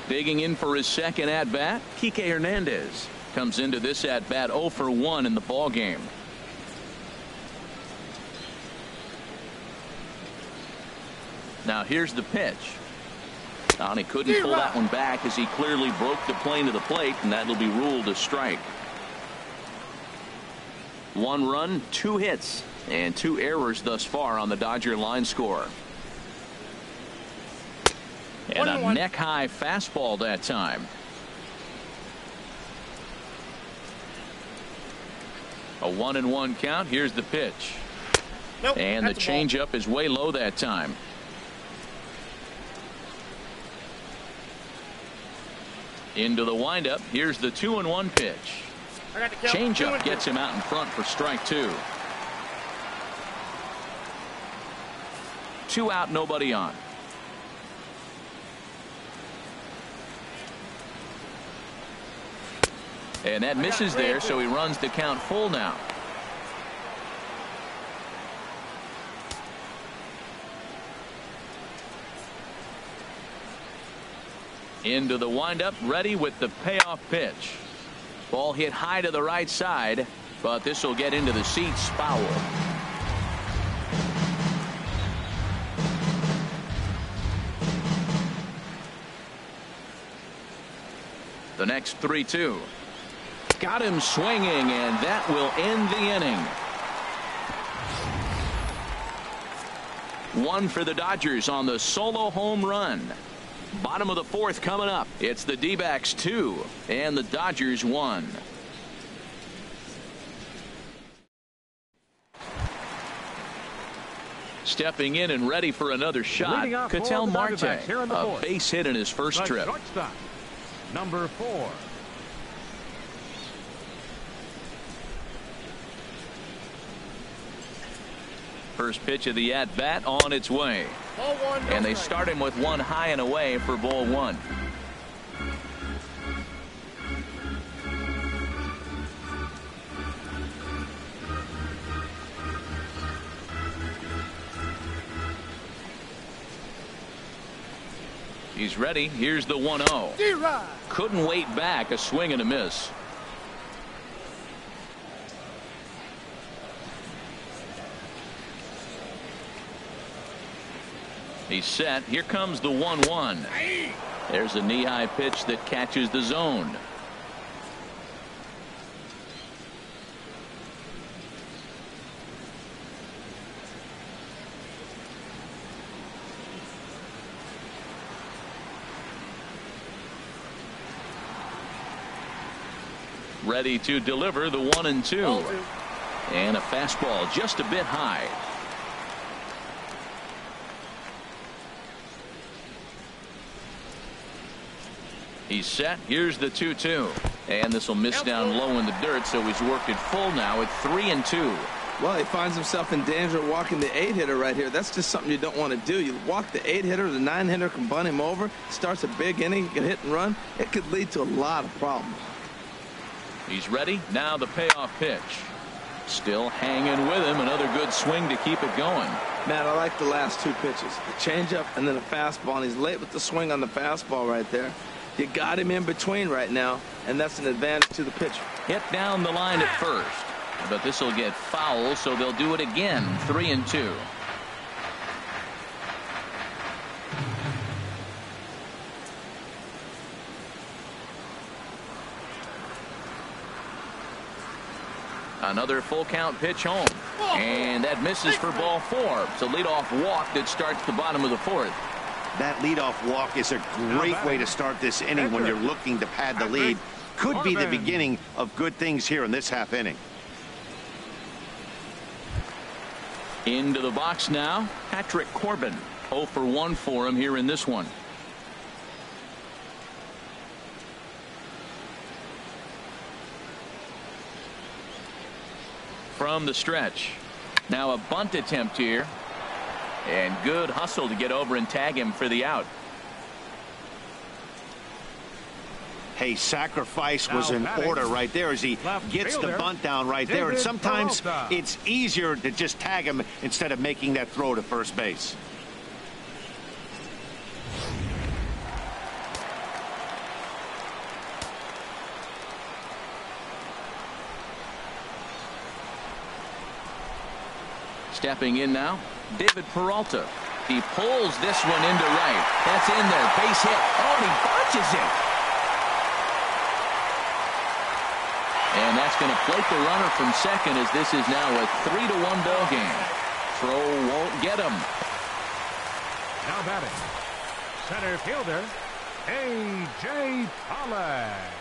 Digging in for his second at bat. Kike Hernandez comes into this at bat 0 for 1 in the ball game. Now here's the pitch. And he couldn't pull that one back as he clearly broke the plane to the plate, and that'll be ruled a strike. 1 run, 2 hits, and 2 errors thus far on the Dodger line score. And a neck-high fastball that time. A 1-1 count. Here's the pitch. Nope, and the changeup is way low that time. Into the windup. Here's the 2-1 pitch. Changeup gets him out in front for strike 2. 2 out, nobody on. And that misses there, so he runs the count full now. Into the windup, ready with the payoff pitch. Ball hit high to the right side, but this will get into the seats foul. The next 3-2. Got him swinging, and that will end the inning. One for the Dodgers on the solo home run. Bottom of the fourth coming up. It's the D-backs 2 and the Dodgers 1. Stepping in and ready for another shot, Ketel Marte, a base hit in his first trip. Shortstop, number 4. First pitch of the at-bat on its way. Ball 1, no And they strike. start him with one high and away for ball 1. He's ready. Here's the 1-0. D-Rod. Couldn't wait back. A swing and a miss. He's set. Here comes the 1-1. There's a knee-high pitch that catches the zone. Ready to deliver the 1-2. And a fastball just a bit high. He's set. Here's the 2-2. And this will miss down low in the dirt, so he's worked it full now at 3-2. Well, he finds himself in danger of walking the 8-hitter right here. That's just something you don't want to do. You walk the 8-hitter, the 9-hitter can bunt him over, starts a big inning, he can hit and run. It could lead to a lot of problems. He's ready. Now the payoff pitch. Still hanging with him. Another good swing to keep it going. Matt, I like the last 2 pitches. The changeup and then a fastball, and he's late with the swing on the fastball right there. You got him in between right now, and that's an advantage to the pitcher. Hit down the line at first. But this will get foul, so they'll do it again. 3-2. Another full count pitch home. And that misses for ball 4. It's a leadoff walk that starts the bottom of the 4th. That leadoff walk is a great way to start this inning when you're looking to pad the lead. Could be the beginning of good things here in this half inning. Into the box now, Patrick Corbin. 0 for 1 for him here in this one. From the stretch. Now a bunt attempt here. And good hustle to get over and tag him for the out. Hey, sacrifice was in order right there as he gets the bunt down right there. And sometimes it's easier to just tag him instead of making that throw to first base. Stepping in now, David Peralta. He pulls this one into right. That's in there. Base hit. Oh, and he botches it. And that's going to plate the runner from second as this is now a 3-1 ball game. Throw won't get him. Now batting, center fielder, A.J. Pollock.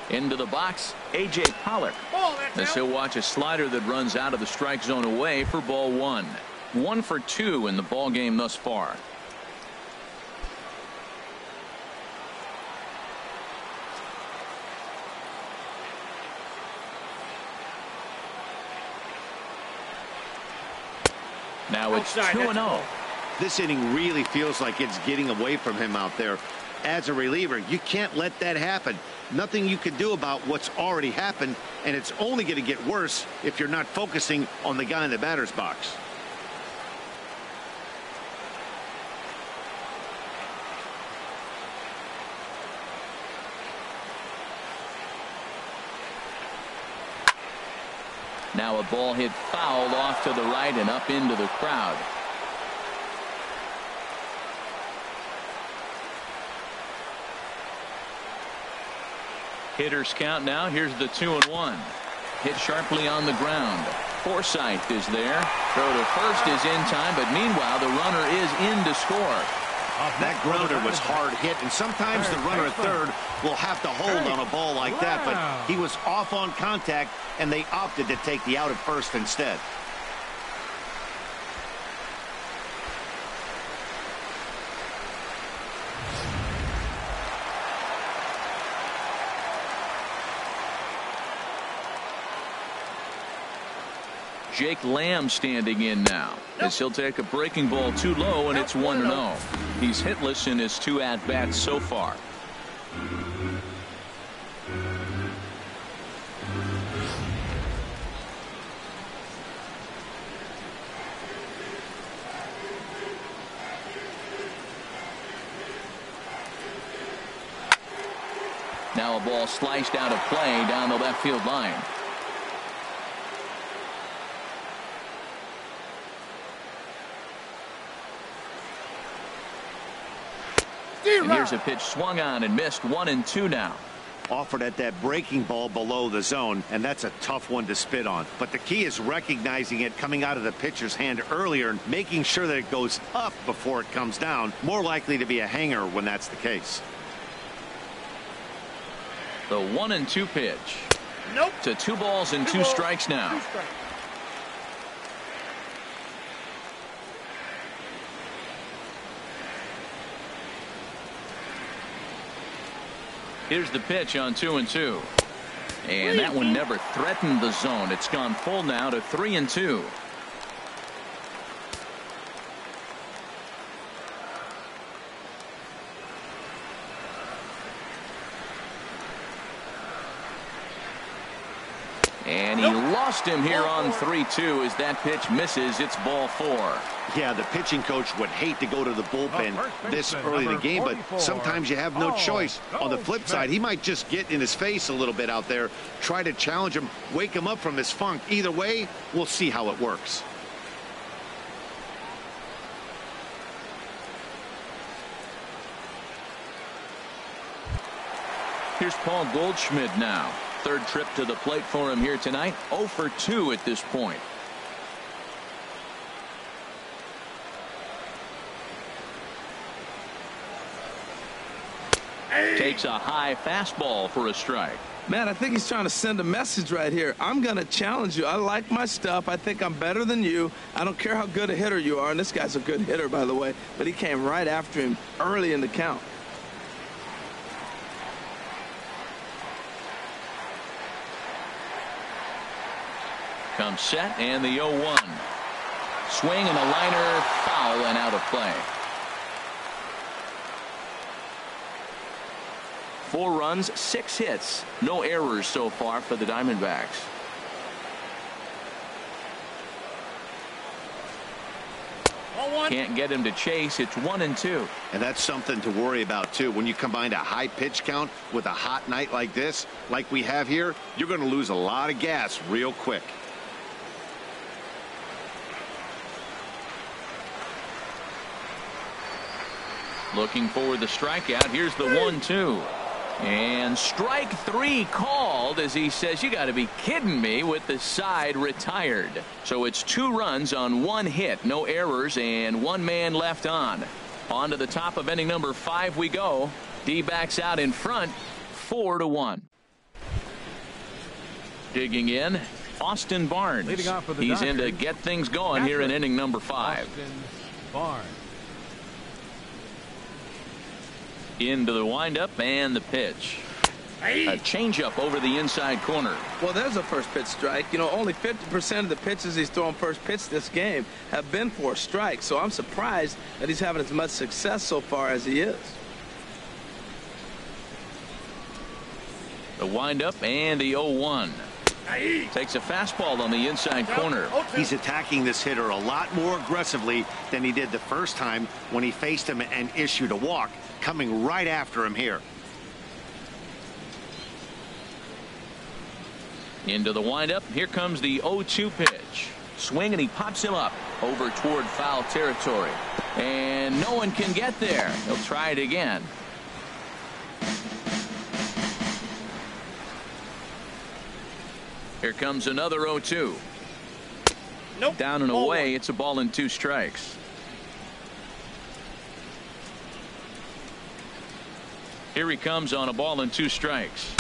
Into the box, A.J. Pollock. As he'll watch a slider that runs out of the strike zone away for ball 1. 1 for 2 in the ball game thus far. Now it's 2-0. This inning really feels like it's getting away from him out there. As a reliever, you can't let that happen. Nothing you can do about what's already happened, and it's only going to get worse if you're not focusing on the guy in the batter's box. Now a ball hit foul off to the right and up into the crowd. Hitters count now. Here's the 2-1. Hit sharply on the ground. Forsythe is there. Throw to first is in time, but meanwhile the runner is in to score. That grounder was hard hit, and sometimes the runner at third will have to hold on a ball like that, but he was off on contact, and they opted to take the out at first instead. Jake Lamb standing in now as he'll take a breaking ball too low, and it's 1-0. He's hitless in his 2 at-bats so far. Now a ball sliced out of play down the left field line. And here's a pitch swung on and missed. 1-2 now. Offered at that breaking ball below the zone, and that's a tough one to spit on. But the key is recognizing it coming out of the pitcher's hand earlier and making sure that it goes up before it comes down. More likely to be a hanger when that's the case. The 1-2 pitch. Nope. To 2 balls and 2 strikes now. 2 strikes. Here's the pitch on 2-2. And that one never threatened the zone. It's gone full now to 3-2. And he lost him here on 3-2 as that pitch misses. It's ball 4. Yeah, the pitching coach would hate to go to the bullpen this early in the game, but sometimes you have no choice. On the flip side, he might just get in his face a little bit out there, try to challenge him, wake him up from his funk. Either way, we'll see how it works. Here's Paul Goldschmidt now. Third trip to the plate for him here tonight. 0 for 2 at this point. Takes a high fastball for a strike. Man, I think he's trying to send a message right here. I'm going to challenge you. I like my stuff. I think I'm better than you. I don't care how good a hitter you are. And this guy's a good hitter, by the way. But he came right after him early in the count. Comes set and the 0-1. Swing and a liner, foul and out of play. 4 runs, 6 hits, no errors so far for the Diamondbacks. Can't get him to chase. It's 1-2. And that's something to worry about too. When you combine a high pitch count with a hot night like this, like we have here, you're going to lose a lot of gas real quick. Looking for the strikeout. Here's the 1-2. And strike 3 called as he says, you got to be kidding me, with the side retired. So it's 2 runs on 1 hit, no errors, and 1 man left on. On to the top of inning number 5 we go. D-backs out in front, 4-1. Digging in, Austin Barnes. He's in to get things going here in inning number 5. Austin Barnes. Into the windup and the pitch. A changeup over the inside corner. Well, there's a first pitch strike. You know, only 50% of the pitches he's throwing first pitch this game have been for a strike. So I'm surprised that he's having as much success so far as he is. The windup and the 0-1. Takes a fastball on the inside corner. He's attacking this hitter a lot more aggressively than he did the first time when he faced him and issued a walk. Coming right after him here. Into the windup. Here comes the 0-2 pitch. Swing, and he pops him up over toward foul territory. And no one can get there. He'll try it again. Here comes another 0-2. Nope. Down and away. It's a ball and 2 strikes. Here he comes on a ball and 2 strikes.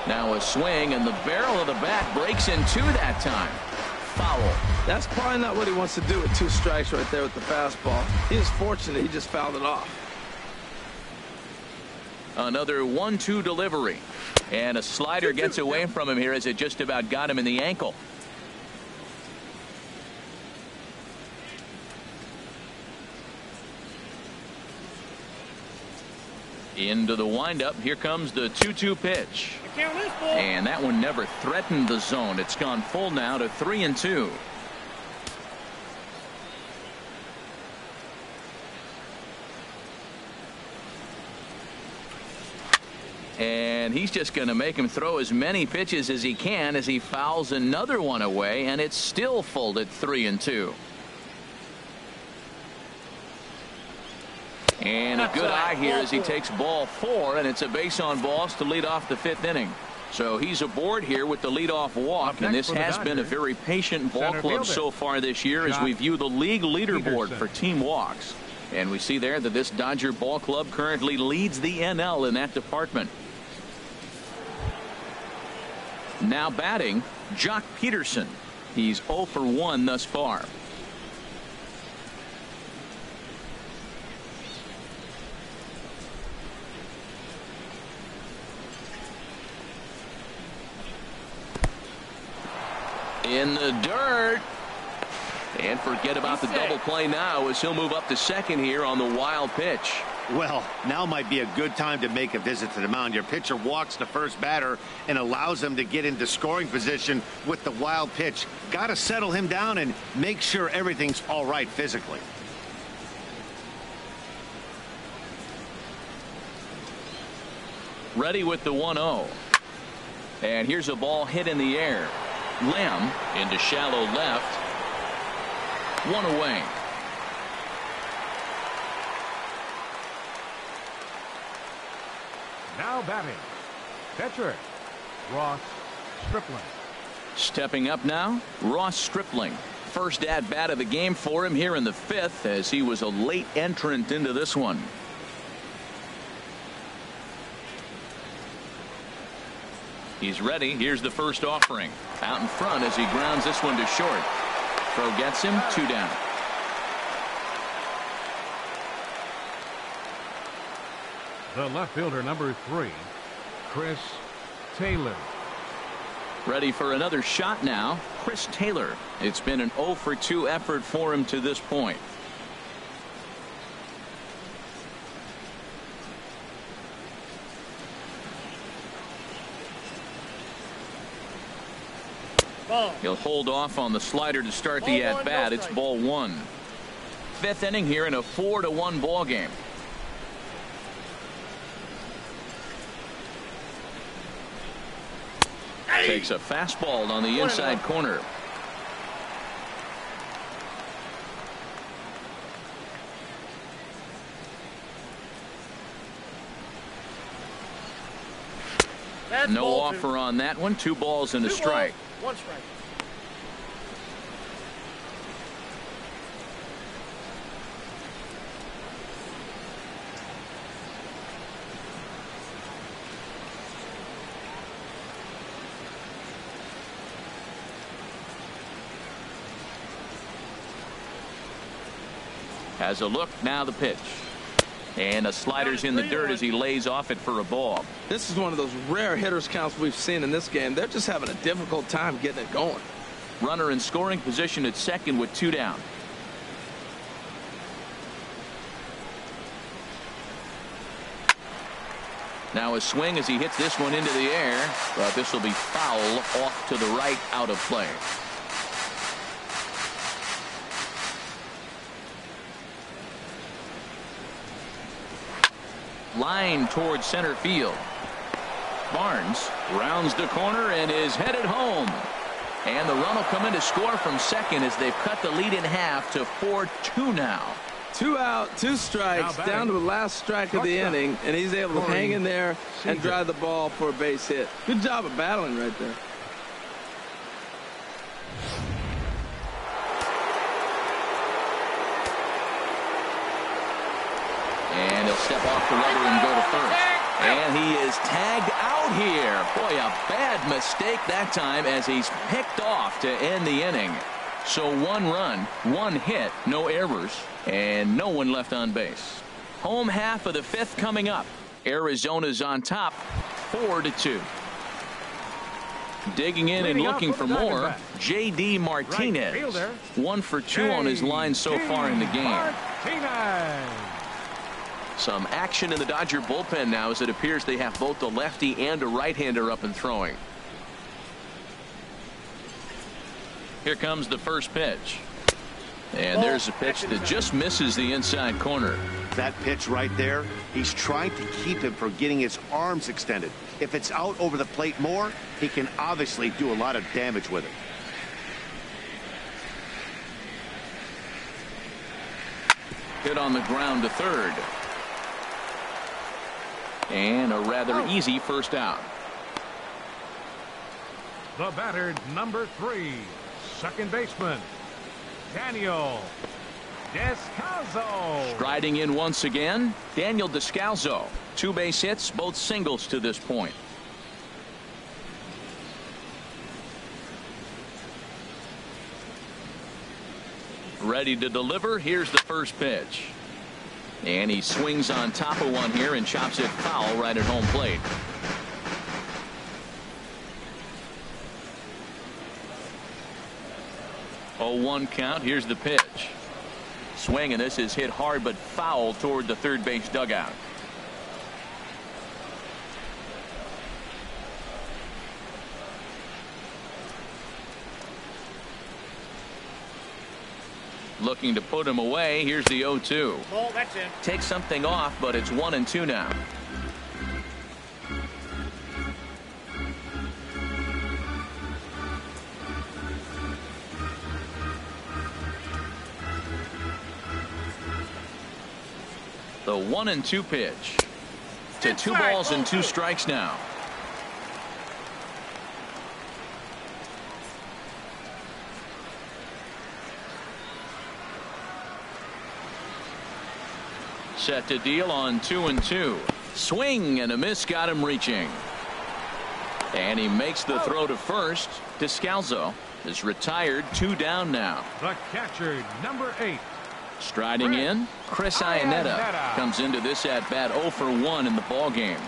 Now a swing, and the barrel of the bat breaks in 2 that time. Foul. That's probably not what he wants to do with 2 strikes right there with the fastball. He is fortunate he just fouled it off. Another 1-2 delivery. And a slider gets away from him here as it just about got him in the ankle. Into the windup. Here comes the 2-2 pitch. And that one never threatened the zone. It's gone full now to 3-2. And he's just going to make him throw as many pitches as he can as he fouls another one away, and it's still full at 3-2. And a good eye here as he takes ball 4, and it's a base on balls to lead off the 5th inning. So he's aboard here with the leadoff walk, and this has been a very patient ball club so far this year as we view the league leaderboard for team walks. And we see there that this Dodger ball club currently leads the NL in that department. Now batting, Jock Peterson. He's 0 for 1 thus far. In the dirt. And forget about the double play now as he'll move up to second here on the wild pitch. Well, now might be a good time to make a visit to the mound. Your pitcher walks the first batter and allows him to get into scoring position with the wild pitch. Got to settle him down and make sure everything's all right physically. Ready with the 1-0. And here's a ball hit in the air. Lamb into shallow left. 1 away. Now batting, catcher, Ross Stripling. Stepping up now, Ross Stripling. First at bat of the game for him here in the 5th as he was a late entrant into this one. He's ready. Here's the first offering. Out in front as he grounds this one to short. Throw gets him, 2 down. The left fielder, number 3, Chris Taylor. Ready for another shot now, Chris Taylor. It's been an 0 for 2 effort for him to this point. He'll hold off on the slider to start the at bat. It's ball 1. 5th inning here in a 4-1 ball game. Takes a fastball on the inside corner. No offer on that one. 2 balls and a strike. 1 strike. Has a look, now the pitch. And a slider's in the dirt as he lays off it for a ball. This is one of those rare hitters counts we've seen in this game. They're just having a difficult time getting it going. Runner in scoring position at second with 2 down. Now a swing as he hits this one into the air, but this will be foul off to the right, out of play. Line towards center field. Barnes rounds the corner and is headed home. And the run will come in to score from second as they've cut the lead in half to 4-2 now. 2 out, 2 strikes, down to the last strike of the inning, and he's able to hang in there and drive the ball for a base hit. Good job of battling right there. And he'll step off the rubber and go to first. And he is tagged out here. Boy, a bad mistake that time as he's picked off to end the inning. So 1 run, 1 hit, no errors, and no one left on base. Home half of the 5th coming up. Arizona's on top, 4-2. Digging in and looking for more, J.D. Martinez. 1 for 2 on his line so far in the game. Some action in the Dodger bullpen now as it appears they have both a lefty and a right-hander up and throwing. Here comes the first pitch. And there's a pitch that just misses the inside corner. That pitch right there, he's trying to keep him from getting his arms extended. If it's out over the plate more, he can obviously do a lot of damage with it. Hit on the ground to third. And a rather easy first out. The batter, number 3, second baseman, Daniel Descalso. Striding in once again, Daniel Descalso. 2 base hits, both singles to this point. Ready to deliver. Here's the first pitch. And he swings on top of one here and chops it foul right at home plate. Oh, 1 count. Here's the pitch. Swing, and this is hit hard but foul toward the third base dugout. Looking to put him away. Here's the 0-2. Oh, that's it. Takes something off, but it's 1-2 now. The 1-2 pitch. To 2 balls and 2 strikes now. Set to deal on 2-2. Swing and a miss got him reaching. And he makes the throw to first. Descalso is retired, 2 down now. The catcher, number 8. Striding in, Chris Iannetta comes into this at bat 0 for 1 in the ball game.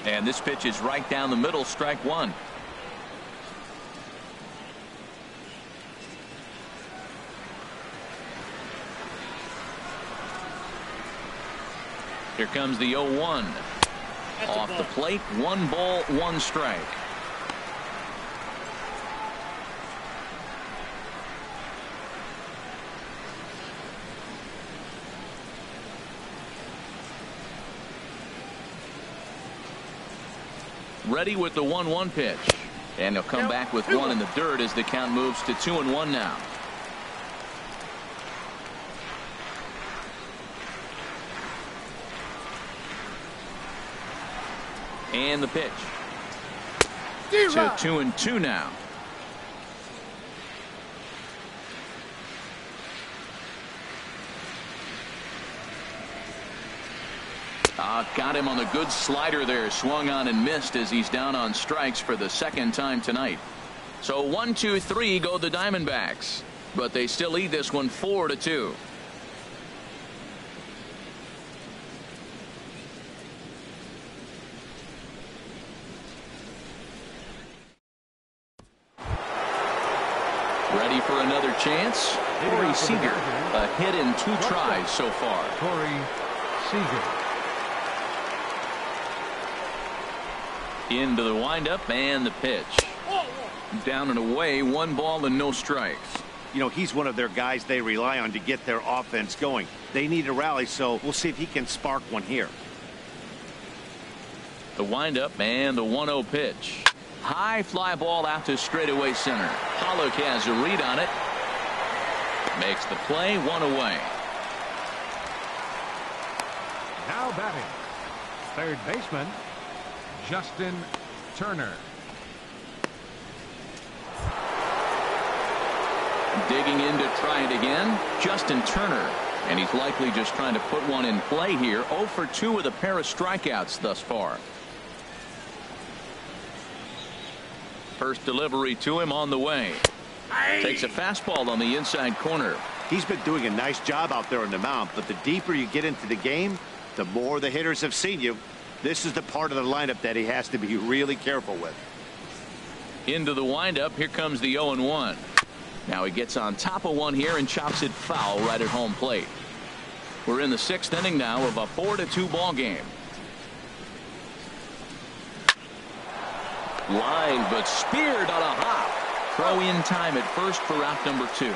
And this pitch is right down the middle, strike 1. Here comes the 0-1. Off the plate, 1 ball, 1 strike. Ready with the 1-1 pitch. And he'll come back with 1 in the dirt as the count moves to 2-1 now. And the pitch. To 2-2 now. Got him on the good slider there. Swung on and missed as he's down on strikes for the 2nd time tonight. So 1-2-3 go the Diamondbacks. But they still lead this one 4-2. Ready for another chance? Corey Seager. A hit in 2 tries so far. Corey Seager. Into the windup and the pitch. Down and away, 1 ball and no strikes. You know, he's one of their guys they rely on to get their offense going. They need a rally, so we'll see if he can spark one here. The windup and the 1-0 pitch. High fly ball out to straightaway center. Pollock has a read on it. Makes the play, 1 away. Now batting, third baseman, Justin Turner. Digging in to try it again, Justin Turner. And he's likely just trying to put one in play here. 0 for 2 with a pair of strikeouts thus far. First delivery to him on the way. Takes a fastball on the inside corner. He's been doing a nice job out there on the mound, but the deeper you get into the game, the more the hitters have seen you. This is the part of the lineup that he has to be really careful with. Into the windup. Here comes the 0-1. Now he gets on top of one here and chops it foul right at home plate. We're in the 6th inning now of a 4-2 ball game. Line, but speared on a hop. Throw in time at first for out number 2.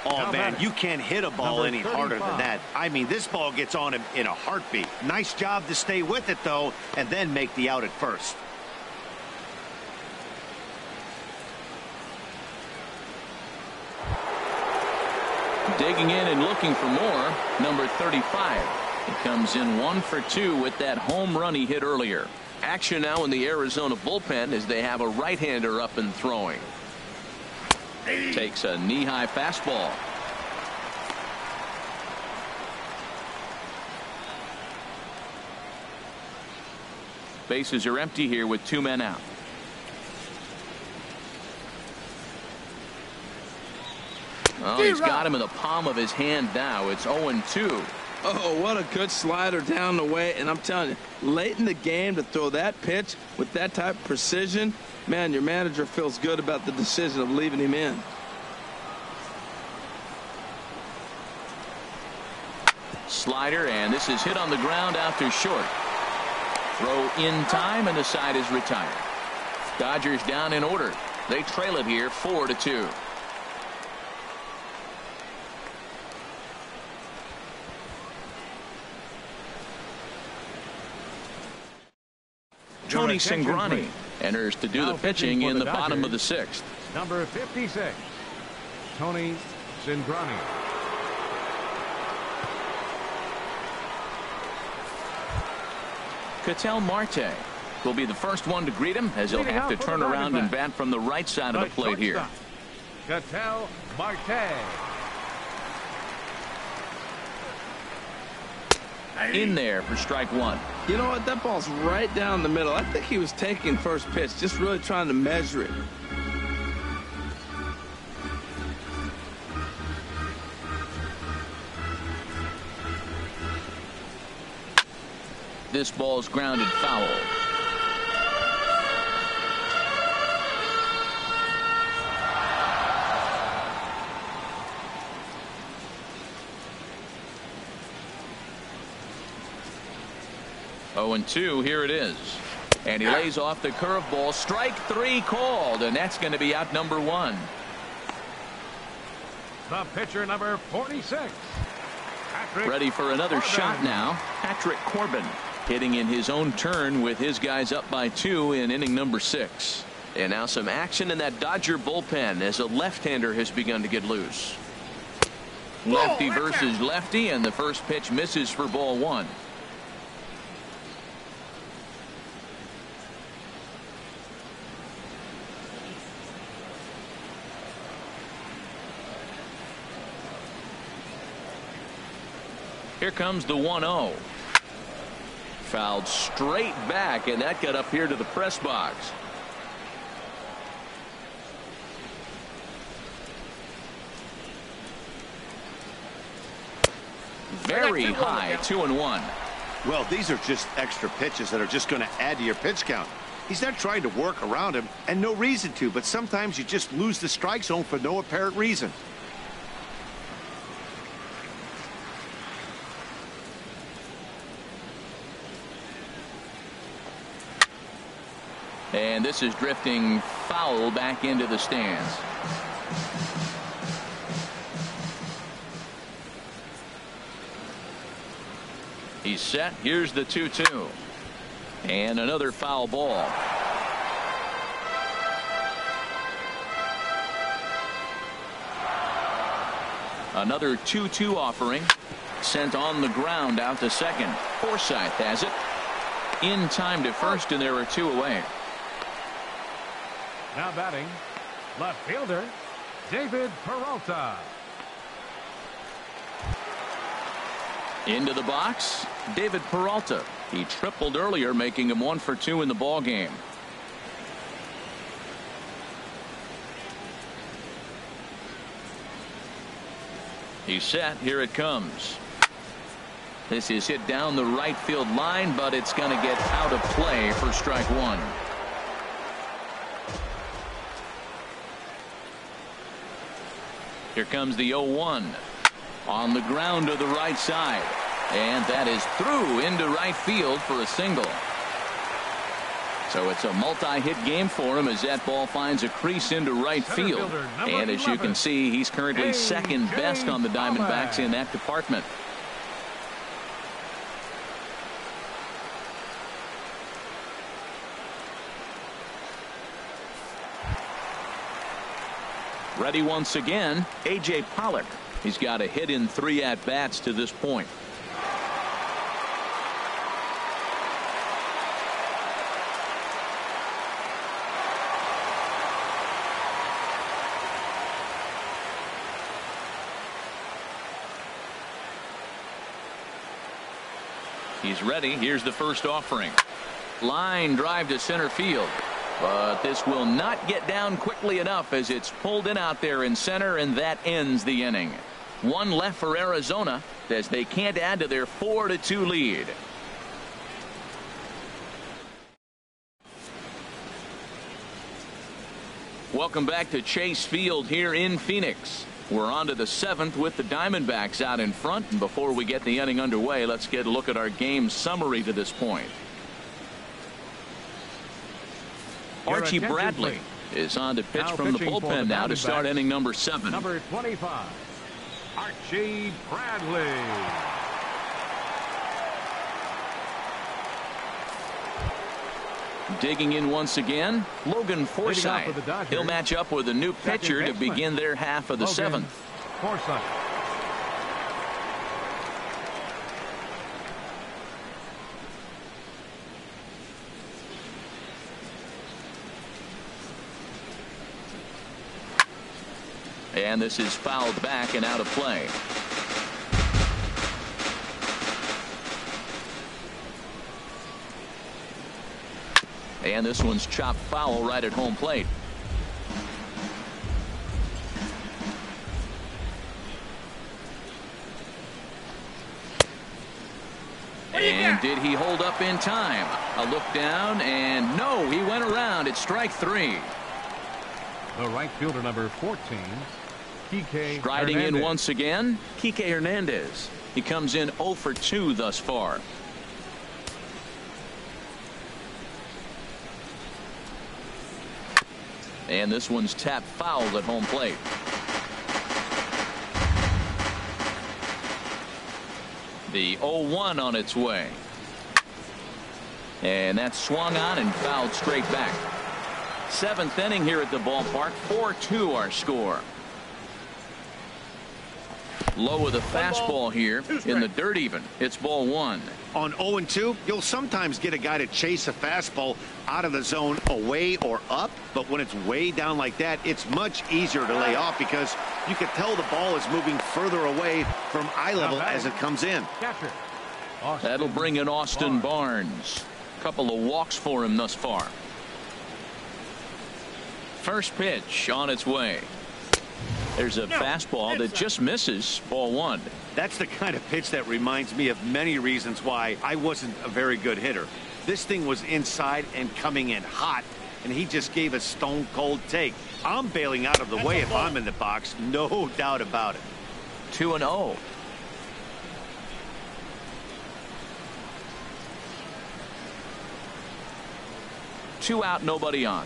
Oh, man, you can't hit a ball any harder than that. I mean, this ball gets on him in a heartbeat. Nice job to stay with it, though, and then make the out at first. Digging in and looking for more, number 35. He comes in 1 for 2 with that home run he hit earlier. Action now in the Arizona bullpen as they have a right-hander up and throwing. Takes a knee-high fastball. Bases are empty here with 2 men out. Oh, he's got him in the palm of his hand now. It's 0-2. Oh, what a good slider down the way. And I'm telling you, late in the game to throw that pitch with that type of precision, man, your manager feels good about the decision of leaving him in. Slider, and this is hit on the ground out to short. Throw in time, and the side is retired. Dodgers down in order. They trail it here 4-2. Tony Cingrani enters to do the pitching in the bottom of the 6th. Number 56, Tony Cingrani. Ketel Marte will be the first one to greet him as he'll have to turn around and bat from the right side of the plate here. Ketel Marte. In there for strike 1. You know what? That ball's right down the middle. I think he was taking first pitch, just really trying to measure it. This ball's grounded foul. Oh, 0-2, here it is. And he lays off the curveball. Strike 3 called, and that's going to be out number 1. The pitcher, number 46. Patrick Ready for another Corbin. shot now. Patrick Corbin hitting in his own turn with his guys up by 2 in inning number 6. And now some action in that Dodger bullpen as a left-hander has begun to get loose. Lefty versus lefty, and the first pitch misses for ball 1. Here comes the 1-0. Fouled straight back, and that got up here to the press box. Very high, 2-1. Well, these are just extra pitches that are just going to add to your pitch count. He's not trying to work around him, and no reason to, but sometimes you just lose the strike zone for no apparent reason. And this is drifting foul back into the stands. He's set. Here's the 2-2. And another foul ball. Another 2-2 offering. Sent on the ground out to second. Forsythe has it. In time to first, and there are 2 away. Now batting, left fielder, David Peralta. Into the box, David Peralta. He tripled earlier, making him 1 for 2 in the ball game. He's set. Here it comes. This is hit down the right field line, but it's going to get out of play for strike 1. Here comes the 0-1 on the ground to the right side, and that is through into right field for a single. So it's a multi-hit game for him as that ball finds a crease into right field. And as you can see, he's currently second best on the Diamondbacks in that department. Ready once again, A.J. Pollock. He's got a hit in 3 at-bats to this point. He's ready. Here's the first offering. Line drive to center field. But this will not get down quickly enough as it's pulled in out there in center, and that ends the inning. 1 left for Arizona as they can't add to their 4-2 lead. Welcome back to Chase Field here in Phoenix. We're on to the 7th with the Diamondbacks out in front, and before we get the inning underway, let's get a look at our game summary to this point. Archie Bradley is on to pitch from the bullpen now to start inning number 7. Number 25, Archie Bradley. Digging in once again, Logan Forsythe. He'll match up with a new pitcher to begin their half of the 7th. Forsythe. And this is fouled back and out of play. And this one's chopped foul right at home plate. And did he hold up in time? A look down, and no, he went around. It's strike 3. The right fielder, number 14, Kike Striding Hernandez. in once again, Kike Hernandez. He comes in 0 for 2 thus far. And this one's tapped foul at home plate. The 0-1 on its way. And that's swung on and fouled straight back. 7th inning here at the ballpark. 4-2 our score. Low with a fastball here in the dirt even. It's ball 1. On 0-2, you'll sometimes get a guy to chase a fastball out of the zone away or up, but when it's way down like that, it's much easier to lay off because you can tell the ball is moving further away from eye level as it comes in. That'll bring in Austin Barnes. Couple of walks for him thus far. First pitch on its way. There's a fastball that just misses. Ball 1. That's the kind of pitch that reminds me of many reasons why I wasn't a very good hitter. This thing was inside and coming in hot, and he just gave a stone cold take. I'm bailing out of the way if I'm in the box, no doubt about it. 2-0. 2 out, nobody on.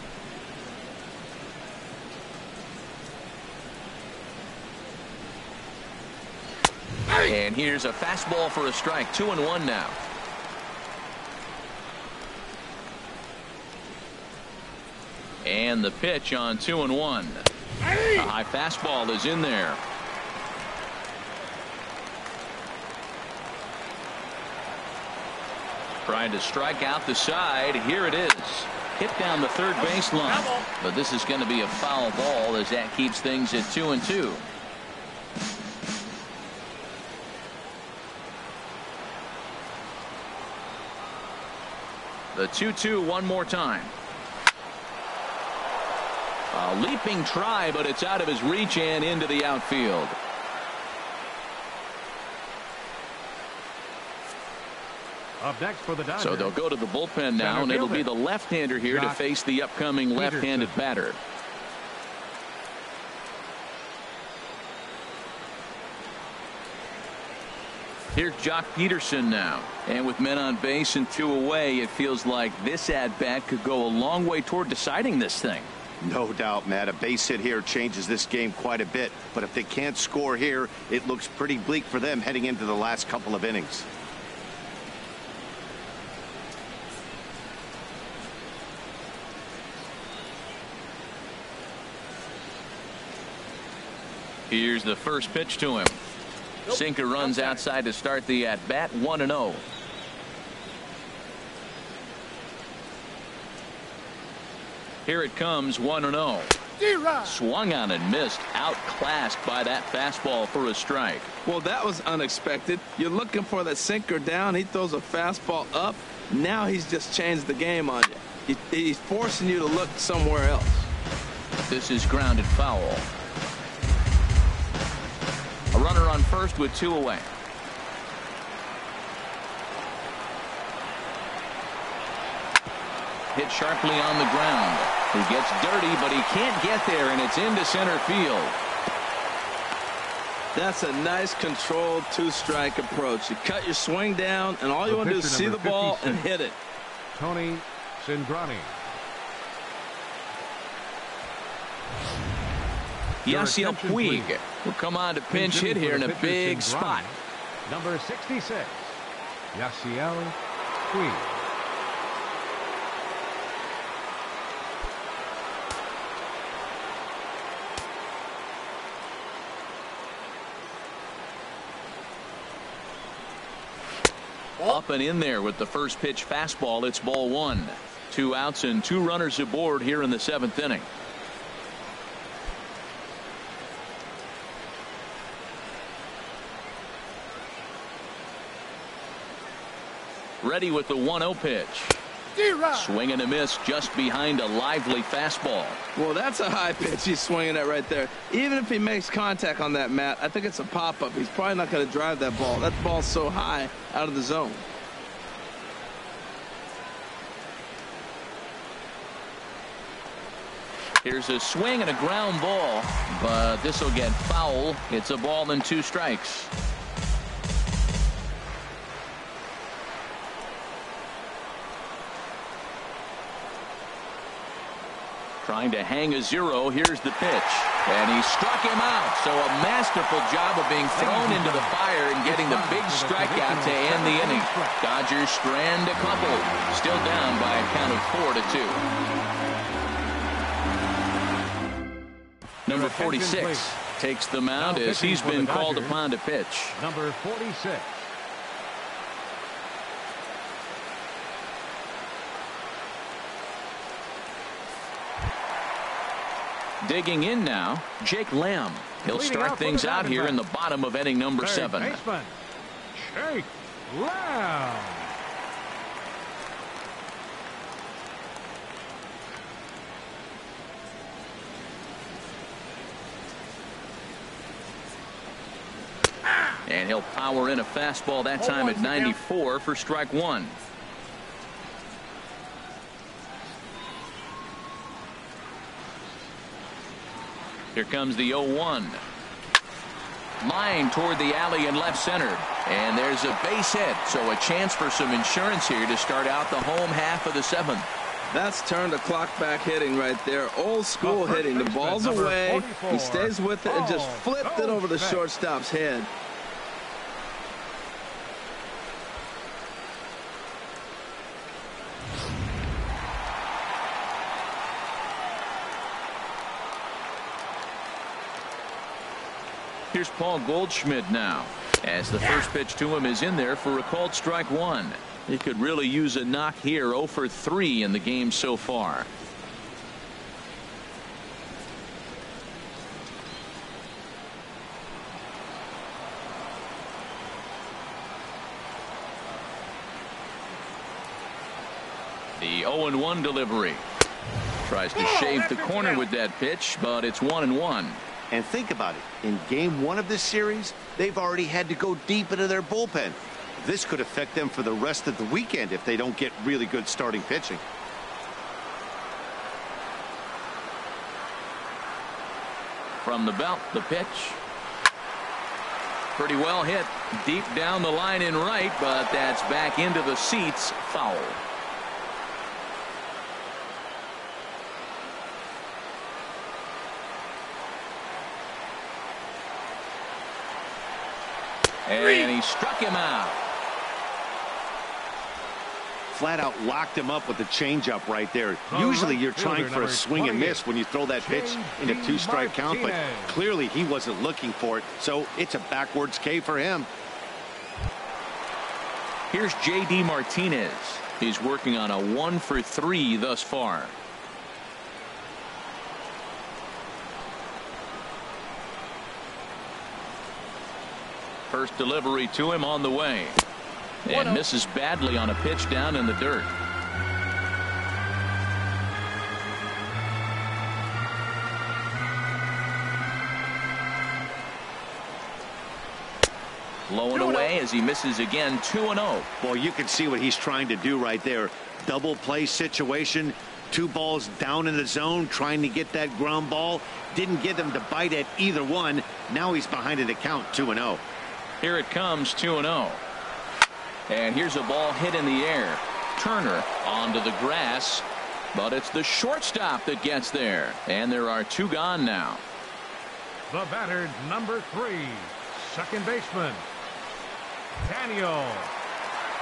And here's a fastball for a strike. 2-1 now. And the pitch on 2-1. A high fastball is in there. Trying to strike out the side. Here it is. Hit down the third baseline. But this is going to be a foul ball as that keeps things at 2-2. The 2-2 one more time. A leaping try, but it's out of his reach and into the outfield. Up next for the Dodgers. So they'll go to the bullpen now, and it'll be the left-hander here to face the upcoming left-handed batter. Here's Jock Peterson now. And with men on base and 2 away, it feels like this at-bat could go a long way toward deciding this thing. No doubt, Matt. A base hit here changes this game quite a bit. But if they can't score here, it looks pretty bleak for them heading into the last couple of innings. Here's the first pitch to him. Sinker runs outside to start the at-bat. 1-0. Here it comes. 1-0. Swung on and missed. Outclassed by that fastball for a strike. Well, that was unexpected. You're looking for that sinker down. He throws a fastball up. Now he's just changed the game on you. He's forcing you to look somewhere else. This is grounded foul. A runner on first with 2 away. Hit sharply on the ground. He gets dirty, but he can't get there, and it's into center field. That's a nice controlled 2-strike approach. You cut your swing down, and all you want to do is see the ball and hit it. Tony Cingrani. Yasiel Puig will come on to pinch hit here in a big spot. Number 66, Yasiel Puig. Up and in there with the first pitch fastball. It's ball 1. 2 outs and 2 runners aboard here in the 7th inning. Ready with the 1-0 pitch. Swing and a miss just behind a lively fastball. Well, that's a high pitch he's swinging at right there. Even if he makes contact on that, Matt, I think it's a pop-up. He's probably not going to drive that ball. That ball's so high out of the zone. Here's a swing and a ground ball, but this will get foul. It's a ball and 2 strikes. Trying to hang a 0. Here's the pitch. And he struck him out. So a masterful job of being thrown into the fire and getting the big strikeout to end the inning. Dodgers strand a couple. Still down by a count of 4-2. Number 46 takes the mound as he's been called upon to pitch. Number 46. Digging in now, Jake Lamb. He'll start things out here in the bottom of inning number 7. Baseman, Jake Lamb. And he'll power in a fastball that time at 94 for strike 1. Here comes the 0-1. Line toward the alley in left center. And there's a base hit. So a chance for some insurance here to start out the home half of the 7th. That's turned the clock back hitting right there. Old school hitting. The ball's away. He stays with it and just flipped it over the shortstop's head. Here's Paul Goldschmidt now, as the first pitch to him is in there for a called strike one. He could really use a knock here. 0 for 3 in the game so far. The 0-1 delivery. Tries to shave the corner with that pitch, but it's 1-1. And think about it. In game 1 of this series, they've already had to go deep into their bullpen. This could affect them for the rest of the weekend if they don't get really good starting pitching. From the belt, the pitch. Pretty well hit. Deep down the line in right, but that's back into the seats. Foul. And he struck him out. Flat out locked him up with the changeup right there. Usually you're trying for a swing and miss when you throw that pitch in a 2-strike count, but clearly he wasn't looking for it, so it's a backwards K for him. Here's J.D. Martinez. He's working on a 1 for 3 thus far. First delivery to him on the way. And misses badly on a pitch down in the dirt. Low and away as he misses again. 2-0. Boy, you can see what he's trying to do right there. Double play situation. 2 balls down in the zone trying to get that ground ball. Didn't get him to bite at either one. Now he's behind in the count. 2-0. Here it comes. 2-0. And here's a ball hit in the air. Turner onto the grass, but it's the shortstop that gets there. And there are 2 gone now. The batter, number 3, second baseman, Daniel.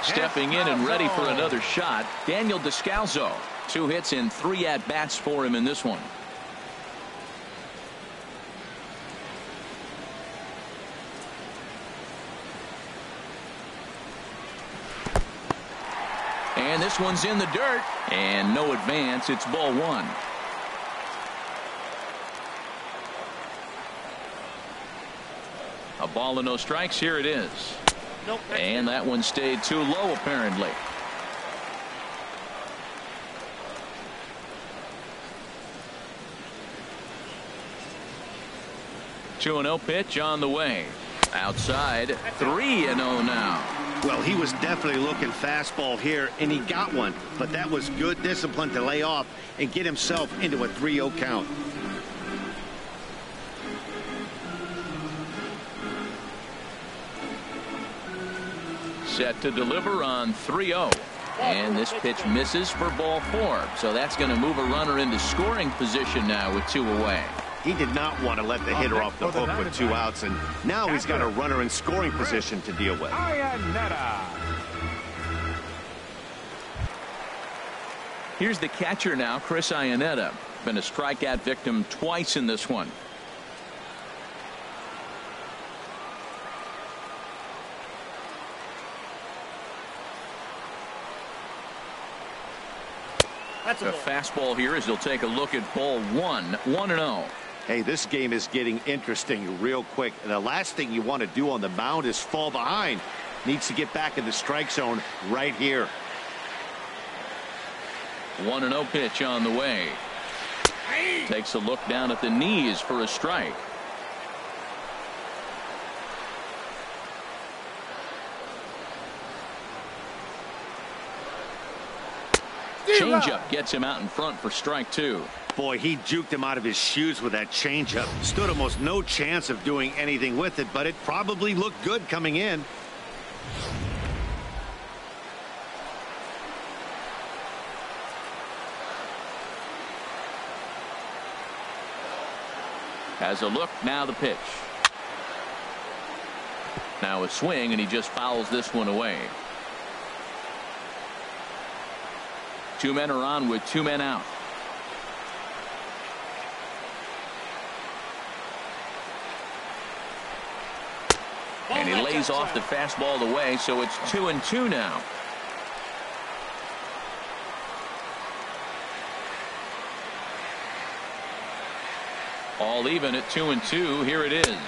Stepping in and ready for another shot, Daniel Descalso. 2 hits and 3 at-bats for him in this one. And this one's in the dirt, and no advance. It's ball 1. A ball and no strikes. Here it is. Nope. And that one stayed too low, apparently. Two 2-0 pitch on the way. Outside. 3-0 now. Well, he was definitely looking fastball here, and he got one. But that was good discipline to lay off and get himself into a 3-0 count. Set to deliver on 3-0. And this pitch misses for ball 4. So that's going to move a runner into scoring position now with 2 away. He did not want to let the hitter off the hook with 2 outs, and now he's got a runner in scoring position to deal with. Here's the catcher now, Chris Iannetta. Been a strikeout victim twice in this one. That's a fastball here as he'll take a look at ball 1. 1-0. Hey, this game is getting interesting real quick. And the last thing you want to do on the mound is fall behind. Needs to get back in the strike zone right here. 1-0 pitch on the way. Takes a look down at the knees for a strike. Changeup gets him out in front for strike 2. Boy, he juked him out of his shoes with that changeup. Stood almost no chance of doing anything with it, but it probably looked good coming in. Has a look, now the pitch. Now a swing, and he just fouls this one away. 2 men are on with 2 men out. And he lays off the fastball away, so it's 2-2 now. All even at 2-2. Here it is.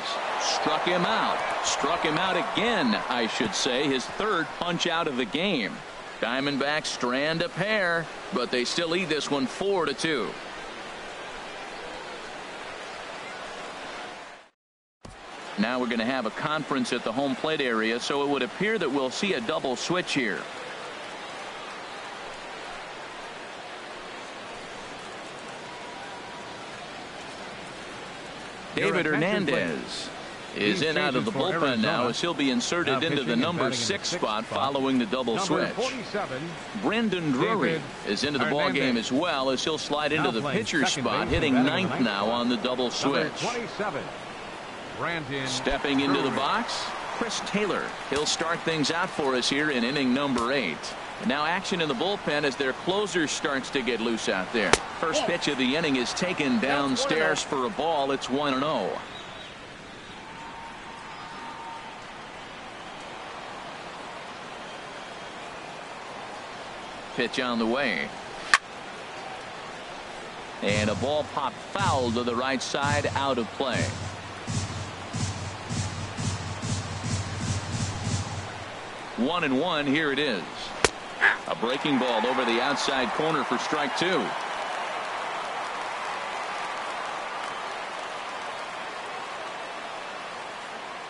Struck him out. Struck him out again, I should say. His 3rd punch out of the game. Diamondbacks strand a pair, but they still lead this one 4-2. Now we're going to have a conference at the home plate area, so it would appear that we'll see a double switch here. David Hernandez is in out of the bullpen now, as he'll be inserted into the number 6 spot following the double switch. Brendan Drury is into the ball game as well, as he'll slide into the pitcher spot, hitting 9th now on the double switch. Stepping into the box, Chris Taylor. He'll start things out for us here in inning number 8. And now action in the bullpen as their closer starts to get loose out there. First pitch of the inning is taken downstairs for a ball. It's 1-0. Pitch on the way. And a ball popped foul to the right side, out of play. One and one. Here it is. A breaking ball over the outside corner for strike 2.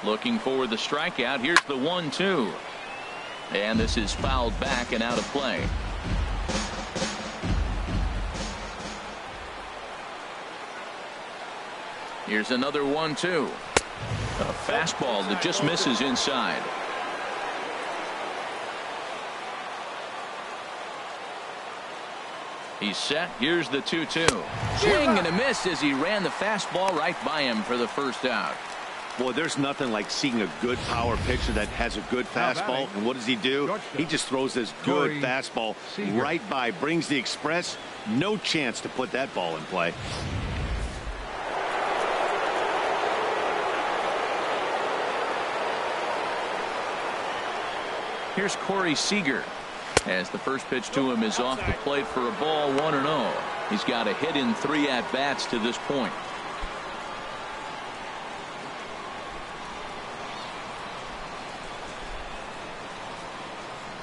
Looking for the strikeout. Here's the 1-2. And this is fouled back and out of play. Here's another 1-2. A fastball that just misses inside. He's set. Here's the 2-2. Swing and a miss as he ran the fastball right by him for the first out. Boy, there's nothing like seeing a good power pitcher that has a good fastball. And what does he do? He just throws this good fastball right by, brings the express. No chance to put that ball in play. Here's Corey Seager, as the first pitch to him is off the plate for a ball. 1-0. He's got a hit in 3 at-bats to this point.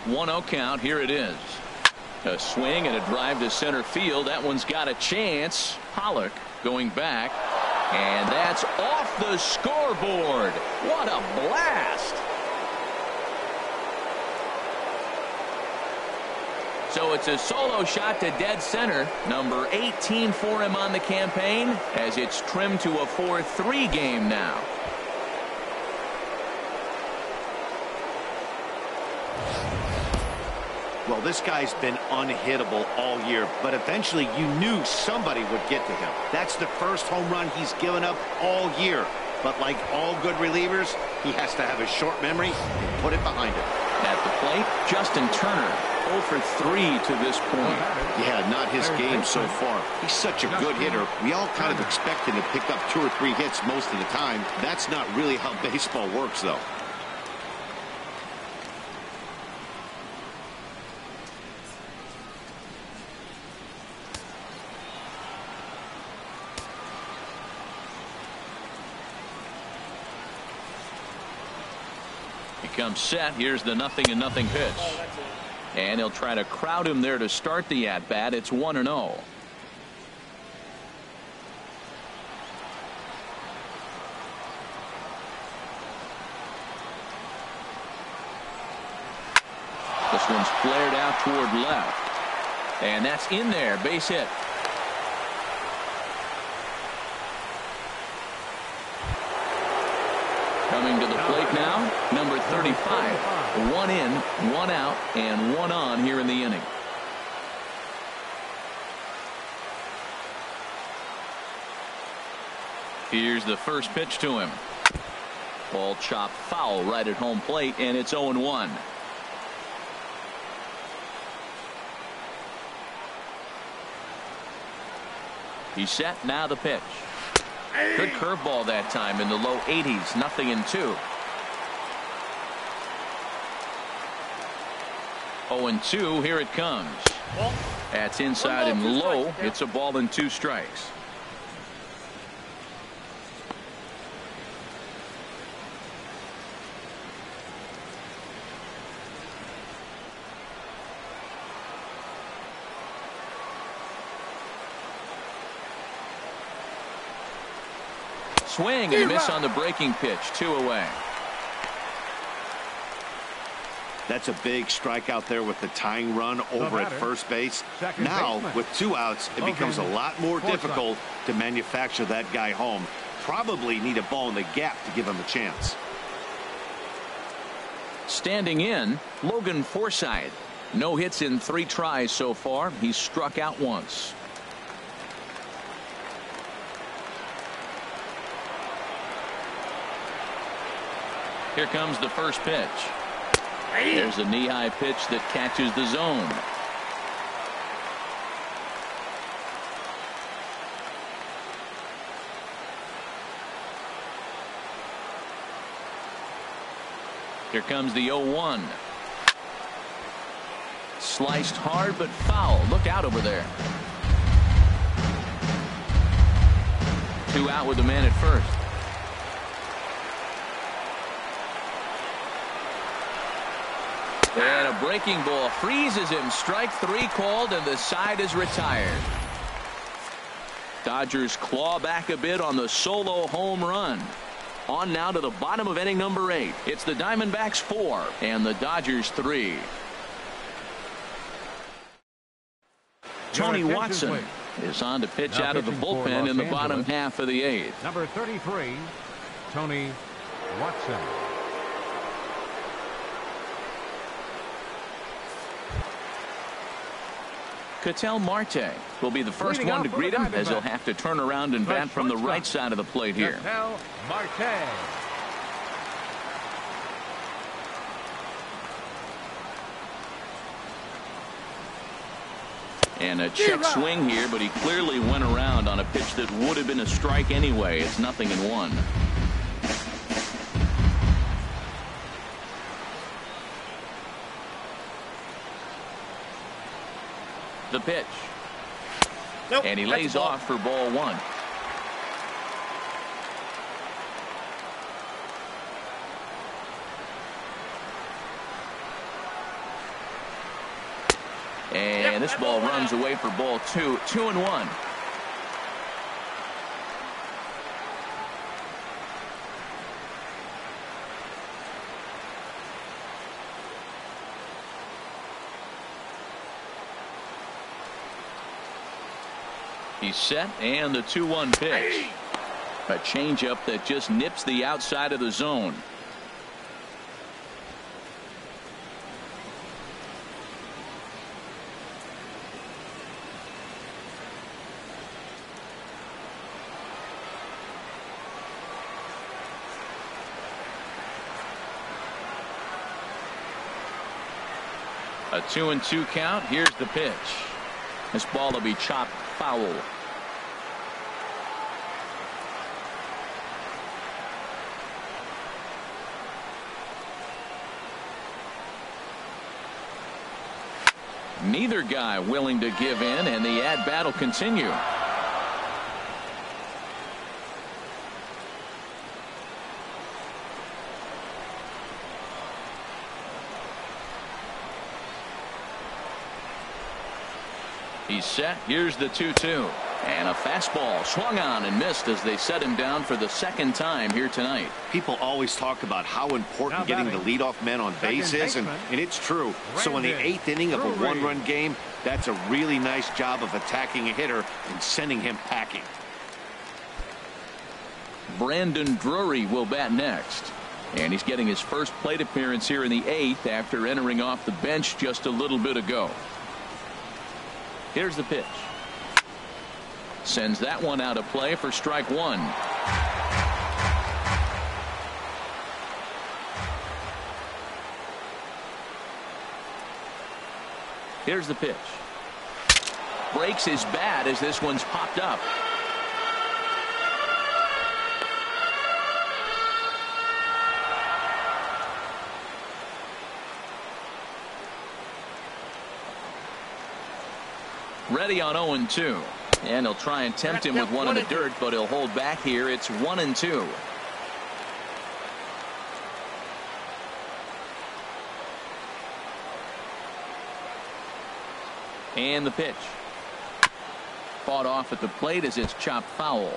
One-0 count. Here it is. A swing and a drive to center field. That one's got a chance. Pollock going back, and that's off the scoreboard. What a blast! So it's a solo shot to dead center, number 18 for him on the campaign, as it's trimmed to a 4-3 game now. Well, this guy's been unhittable all year, but eventually you knew somebody would get to him. That's the first home run he's given up all year. But like all good relievers, he has to have a short memory and put it behind him. At the plate, Justin Turner, 0 for 3 to this point. Yeah, not his game so far. He's such a good hitter. We all kind of expect him to pick up 2 or 3 hits most of the time. That's not really how baseball works, though. Comes set. Here's the 0-0 pitch. And he'll try to crowd him there to start the at-bat. It's 1-0. This one's flared out toward left. And that's in there. Base hit. Coming to the plate now, number 35. 1 in, 1 out, and 1 on here in the inning. Here's the first pitch to him. Ball chopped foul right at home plate, and it's 0-1. He's set. Now the pitch. Good curveball that time in the low 80s. 0-2. 0-2. Here it comes. That's inside and low. It's a ball and 2 strikes. Swing and a miss on the breaking pitch. 2 away. That's a big strikeout there with the tying run over at first base. Now with 2 outs, it becomes a lot more difficult to manufacture that guy home. Probably need a ball in the gap to give him a chance. Standing in, Logan Forsythe. No hits in 3 tries so far. He's struck out once. Here comes the first pitch. There's a knee-high pitch that catches the zone. Here comes the 0-1. Sliced hard but foul. Look out over there. 2 out with the man at first. And a breaking ball freezes him. Strike 3 called, and the side is retired. Dodgers claw back a bit on the solo home run. On now to the bottom of inning number 8. It's the Diamondbacks 4 and the Dodgers 3. Tony Watson is on to pitch out of the bullpen in the bottom half of the 8th. Number 33, Tony Watson. Ketel Marte will be the first one to greet him, as he'll have to turn around and bat from the right side of the plate here. Ketel Marte. And a check swing here, but he clearly went around on a pitch that would have been a strike anyway. It's 0-1. The pitch. Nope, and he lays off for ball 1. And this ball runs away for ball 2. 2-1. He's set, and the 2-1 pitch. A changeup that just nips the outside of the zone. A 2-2 count. Here's the pitch. This ball will be chopped foul. Neither guy willing to give in, and the at-bat will continue. He's set. Here's the 2-2. And a fastball swung on and missed as they set him down for the 2nd time here tonight. People always talk about how important getting the leadoff man on base is, and it's true. So in the 8th inning of a 1-run game, that's a really nice job of attacking a hitter and sending him packing. Brandon Drury will bat next. And he's getting his first plate appearance here in the 8th after entering off the bench just a little bit ago. Here's the pitch. Sends that one out of play for strike 1. Here's the pitch. Breaks his bat as this one's popped up. Ready on 0-2. And he'll try and tempt him with one in the dirt, but he'll hold back here. It's 1-2. And the pitch. Fought off at the plate as it's chopped foul.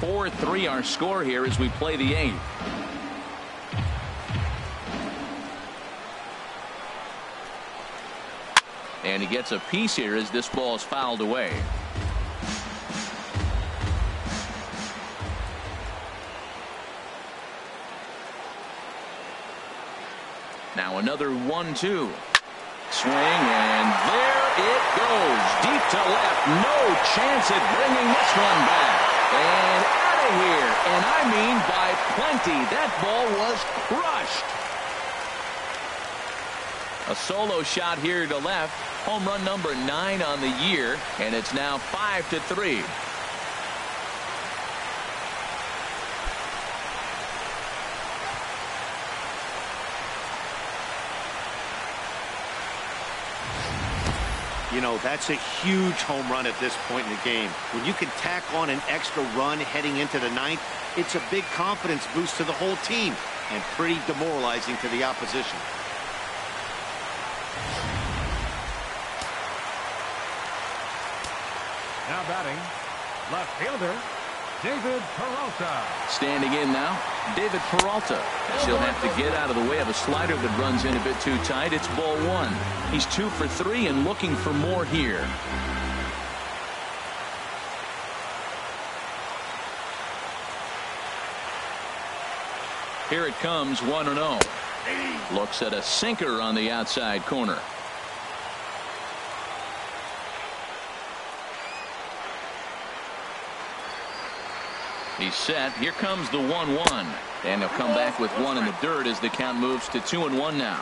4-3 our score here as we play the 8th. And he gets a piece here as this ball is fouled away. Now another 1-2. Swing, and there it goes. Deep to left. No chance at bringing this one back. And out of here. And I mean by plenty. That ball was crushed. A solo shot here to left. Home run number 9 on the year. And it's now 5-3. You know, that's a huge home run at this point in the game. When you can tack on an extra run heading into the 9th, it's a big confidence boost to the whole team and pretty demoralizing to the opposition. Now batting, left fielder, David Peralta. Standing in now, David Peralta. He'll have to get out of the way of a slider that runs in a bit too tight. It's ball 1. He's 2 for 3 and looking for more here. Here it comes, 1-0. Looks at a sinker on the outside corner. He's set. Here comes the 1-1. And he'll come back with one in the dirt as the count moves to 2-1 now.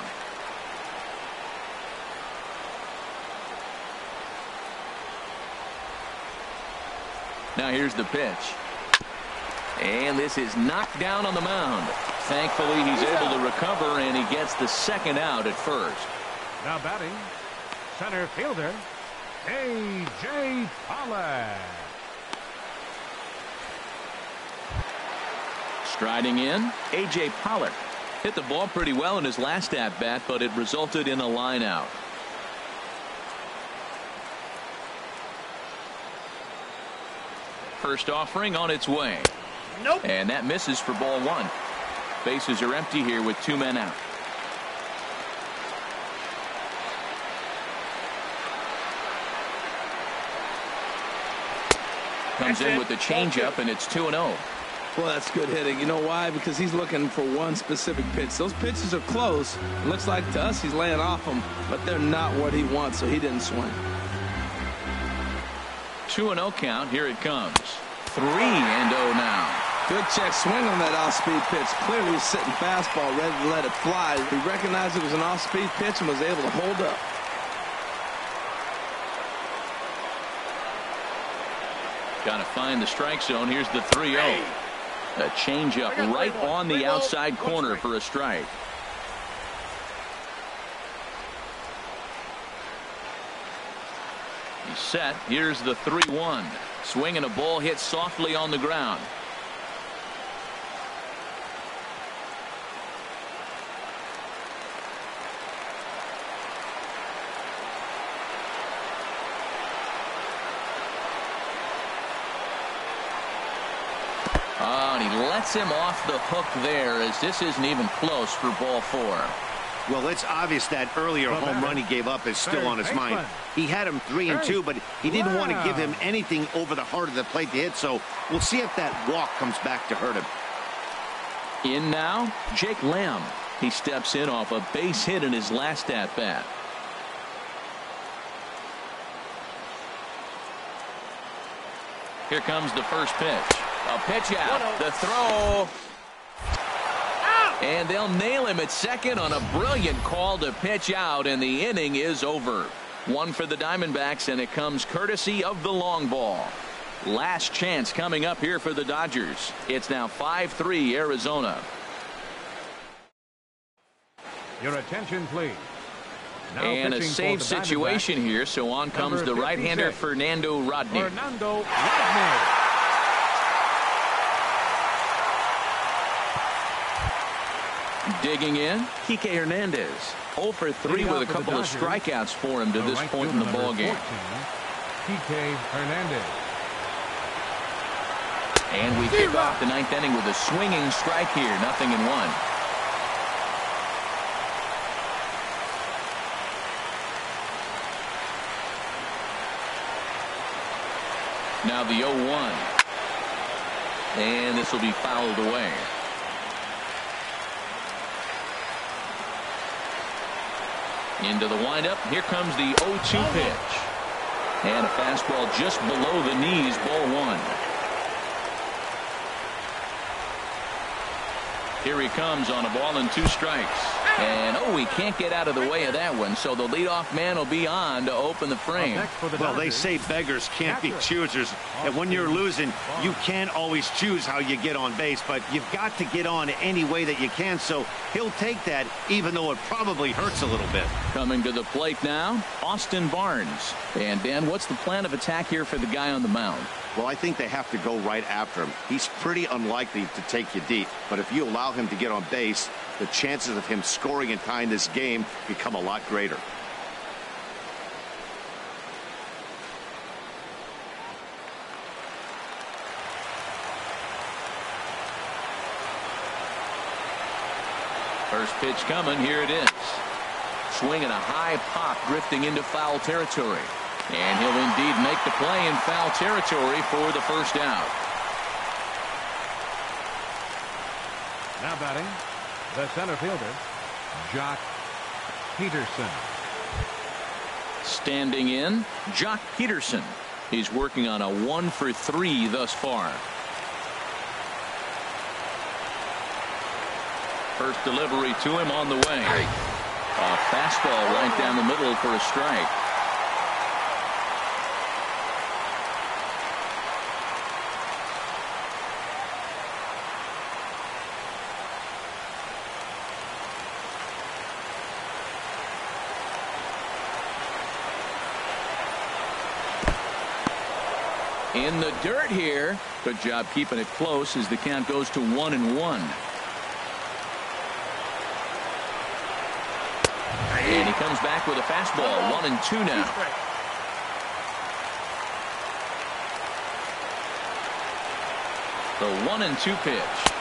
Now here's the pitch. And this is knocked down on the mound. Thankfully, he's able to recover, and he gets the second out at first. Now batting, center fielder, A.J. Pollock. Striding in, A.J. Pollock hit the ball pretty well in his last at-bat, but it resulted in a line out. First offering on its way. Nope. And that misses for ball 1. Bases are empty here with 2 men out. Comes in with the changeup, and it's 2-0. Well, that's good hitting. You know why? Because he's looking for one specific pitch. Those pitches are close. It looks like to us he's laying off them, but they're not what he wants, so he didn't swing. 2-0 count. Here it comes. 3-0 now. Good check swing on that off-speed pitch. Clearly he's sitting fastball, ready to let it fly. He recognized it was an off-speed pitch and was able to hold up. Got to find the strike zone. Here's the 3-0. A changeup right on the outside corner for a strike. He's set. Here's the 3-1. Swing and a ball hit softly on the ground. And he lets him off the hook there as this isn't even close for ball 4. Well, it's obvious that earlier home run he gave up is still on his mind. He had him 3-2, but he didn't want to give him anything over the heart of the plate to hit, so we'll see if that walk comes back to hurt him. In now, Jake Lamb. He steps in off a base hit in his last at-bat. Here comes the first pitch. A pitch out. The throw. Out. And they'll nail him at second on a brilliant call to pitch out, and the inning is over. One for the Diamondbacks, and it comes courtesy of the long ball. Last chance coming up here for the Dodgers. It's now 5-3 Arizona. Your attention, please. Now and a save situation here, so on comes the right-hander Fernando Rodney. Digging in, Kike Hernandez. 0 for 3 with a couple of strikeouts for him to this point in the ball game. Kike Hernandez. And we kick off the 9th inning with a swinging strike here, 0-1. Now the 0-1. And this will be fouled away. Into the windup. Here comes the 0-2 pitch. And a fastball just below the knees, ball 1. Here he comes on a ball and 2 strikes. And he can't get out of the way of that one. So the leadoff man will be on to open the frame. Well, they say beggars can't be choosers. And when you're losing, you can't always choose how you get on base. But you've got to get on any way that you can. So he'll take that, even though it probably hurts a little bit. Coming to the plate now, Austin Barnes. And Dan, what's the plan of attack here for the guy on the mound? Well, I think they have to go right after him. He's pretty unlikely to take you deep. But if you allow him to get on base, the chances of him scoring and tying this game become a lot greater. First pitch coming. Here it is. Swinging a high pop, drifting into foul territory. And he'll indeed make the play in foul territory for the first out. Now batting, the center fielder, Jock Peterson. Standing in, Jock Peterson. He's working on a 1 for 3 thus far. First delivery to him on the way. A fastball right down the middle for a strike. In the dirt here. Good job keeping it close as the count goes to 1-1. And he comes back with a fastball. 1-2 now. The 1-2 pitch.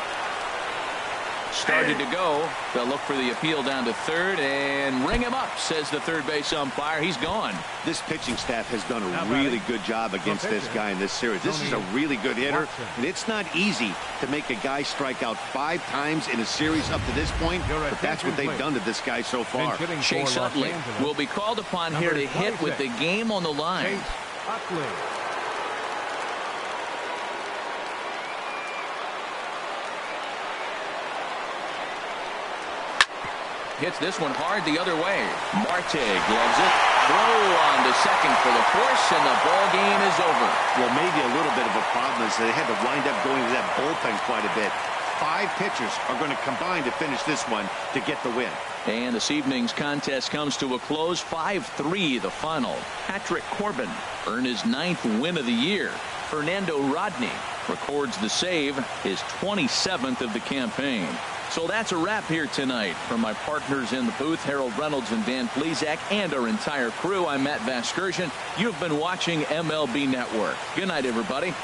Started to go. They'll look for the appeal down to third and ring him up, says the third base umpire. He's gone. This pitching staff has done a really good job against this guy in this series. This is a really good hitter, and it's not easy to make a guy strike out 5 times in a series up to this point, but that's what they've done to this guy so far. Chase Utley will be called upon here to hit with the game on the line. Hits this one hard the other way. Marte gloves it. Throw on to second for the force, and the ball game is over. Well, maybe a little bit of a problem is they had to wind up going to that bullpen quite a bit. 5 pitchers are going to combine to finish this one to get the win. And this evening's contest comes to a close. 5-3 the final. Patrick Corbin earned his 9th win of the year. Fernando Rodney records the save, his 27th of the campaign. So that's a wrap here tonight. From my partners in the booth, Harold Reynolds and Dan Plesac, and our entire crew, I'm Matt Vasgersian. You've been watching MLB Network. Good night, everybody.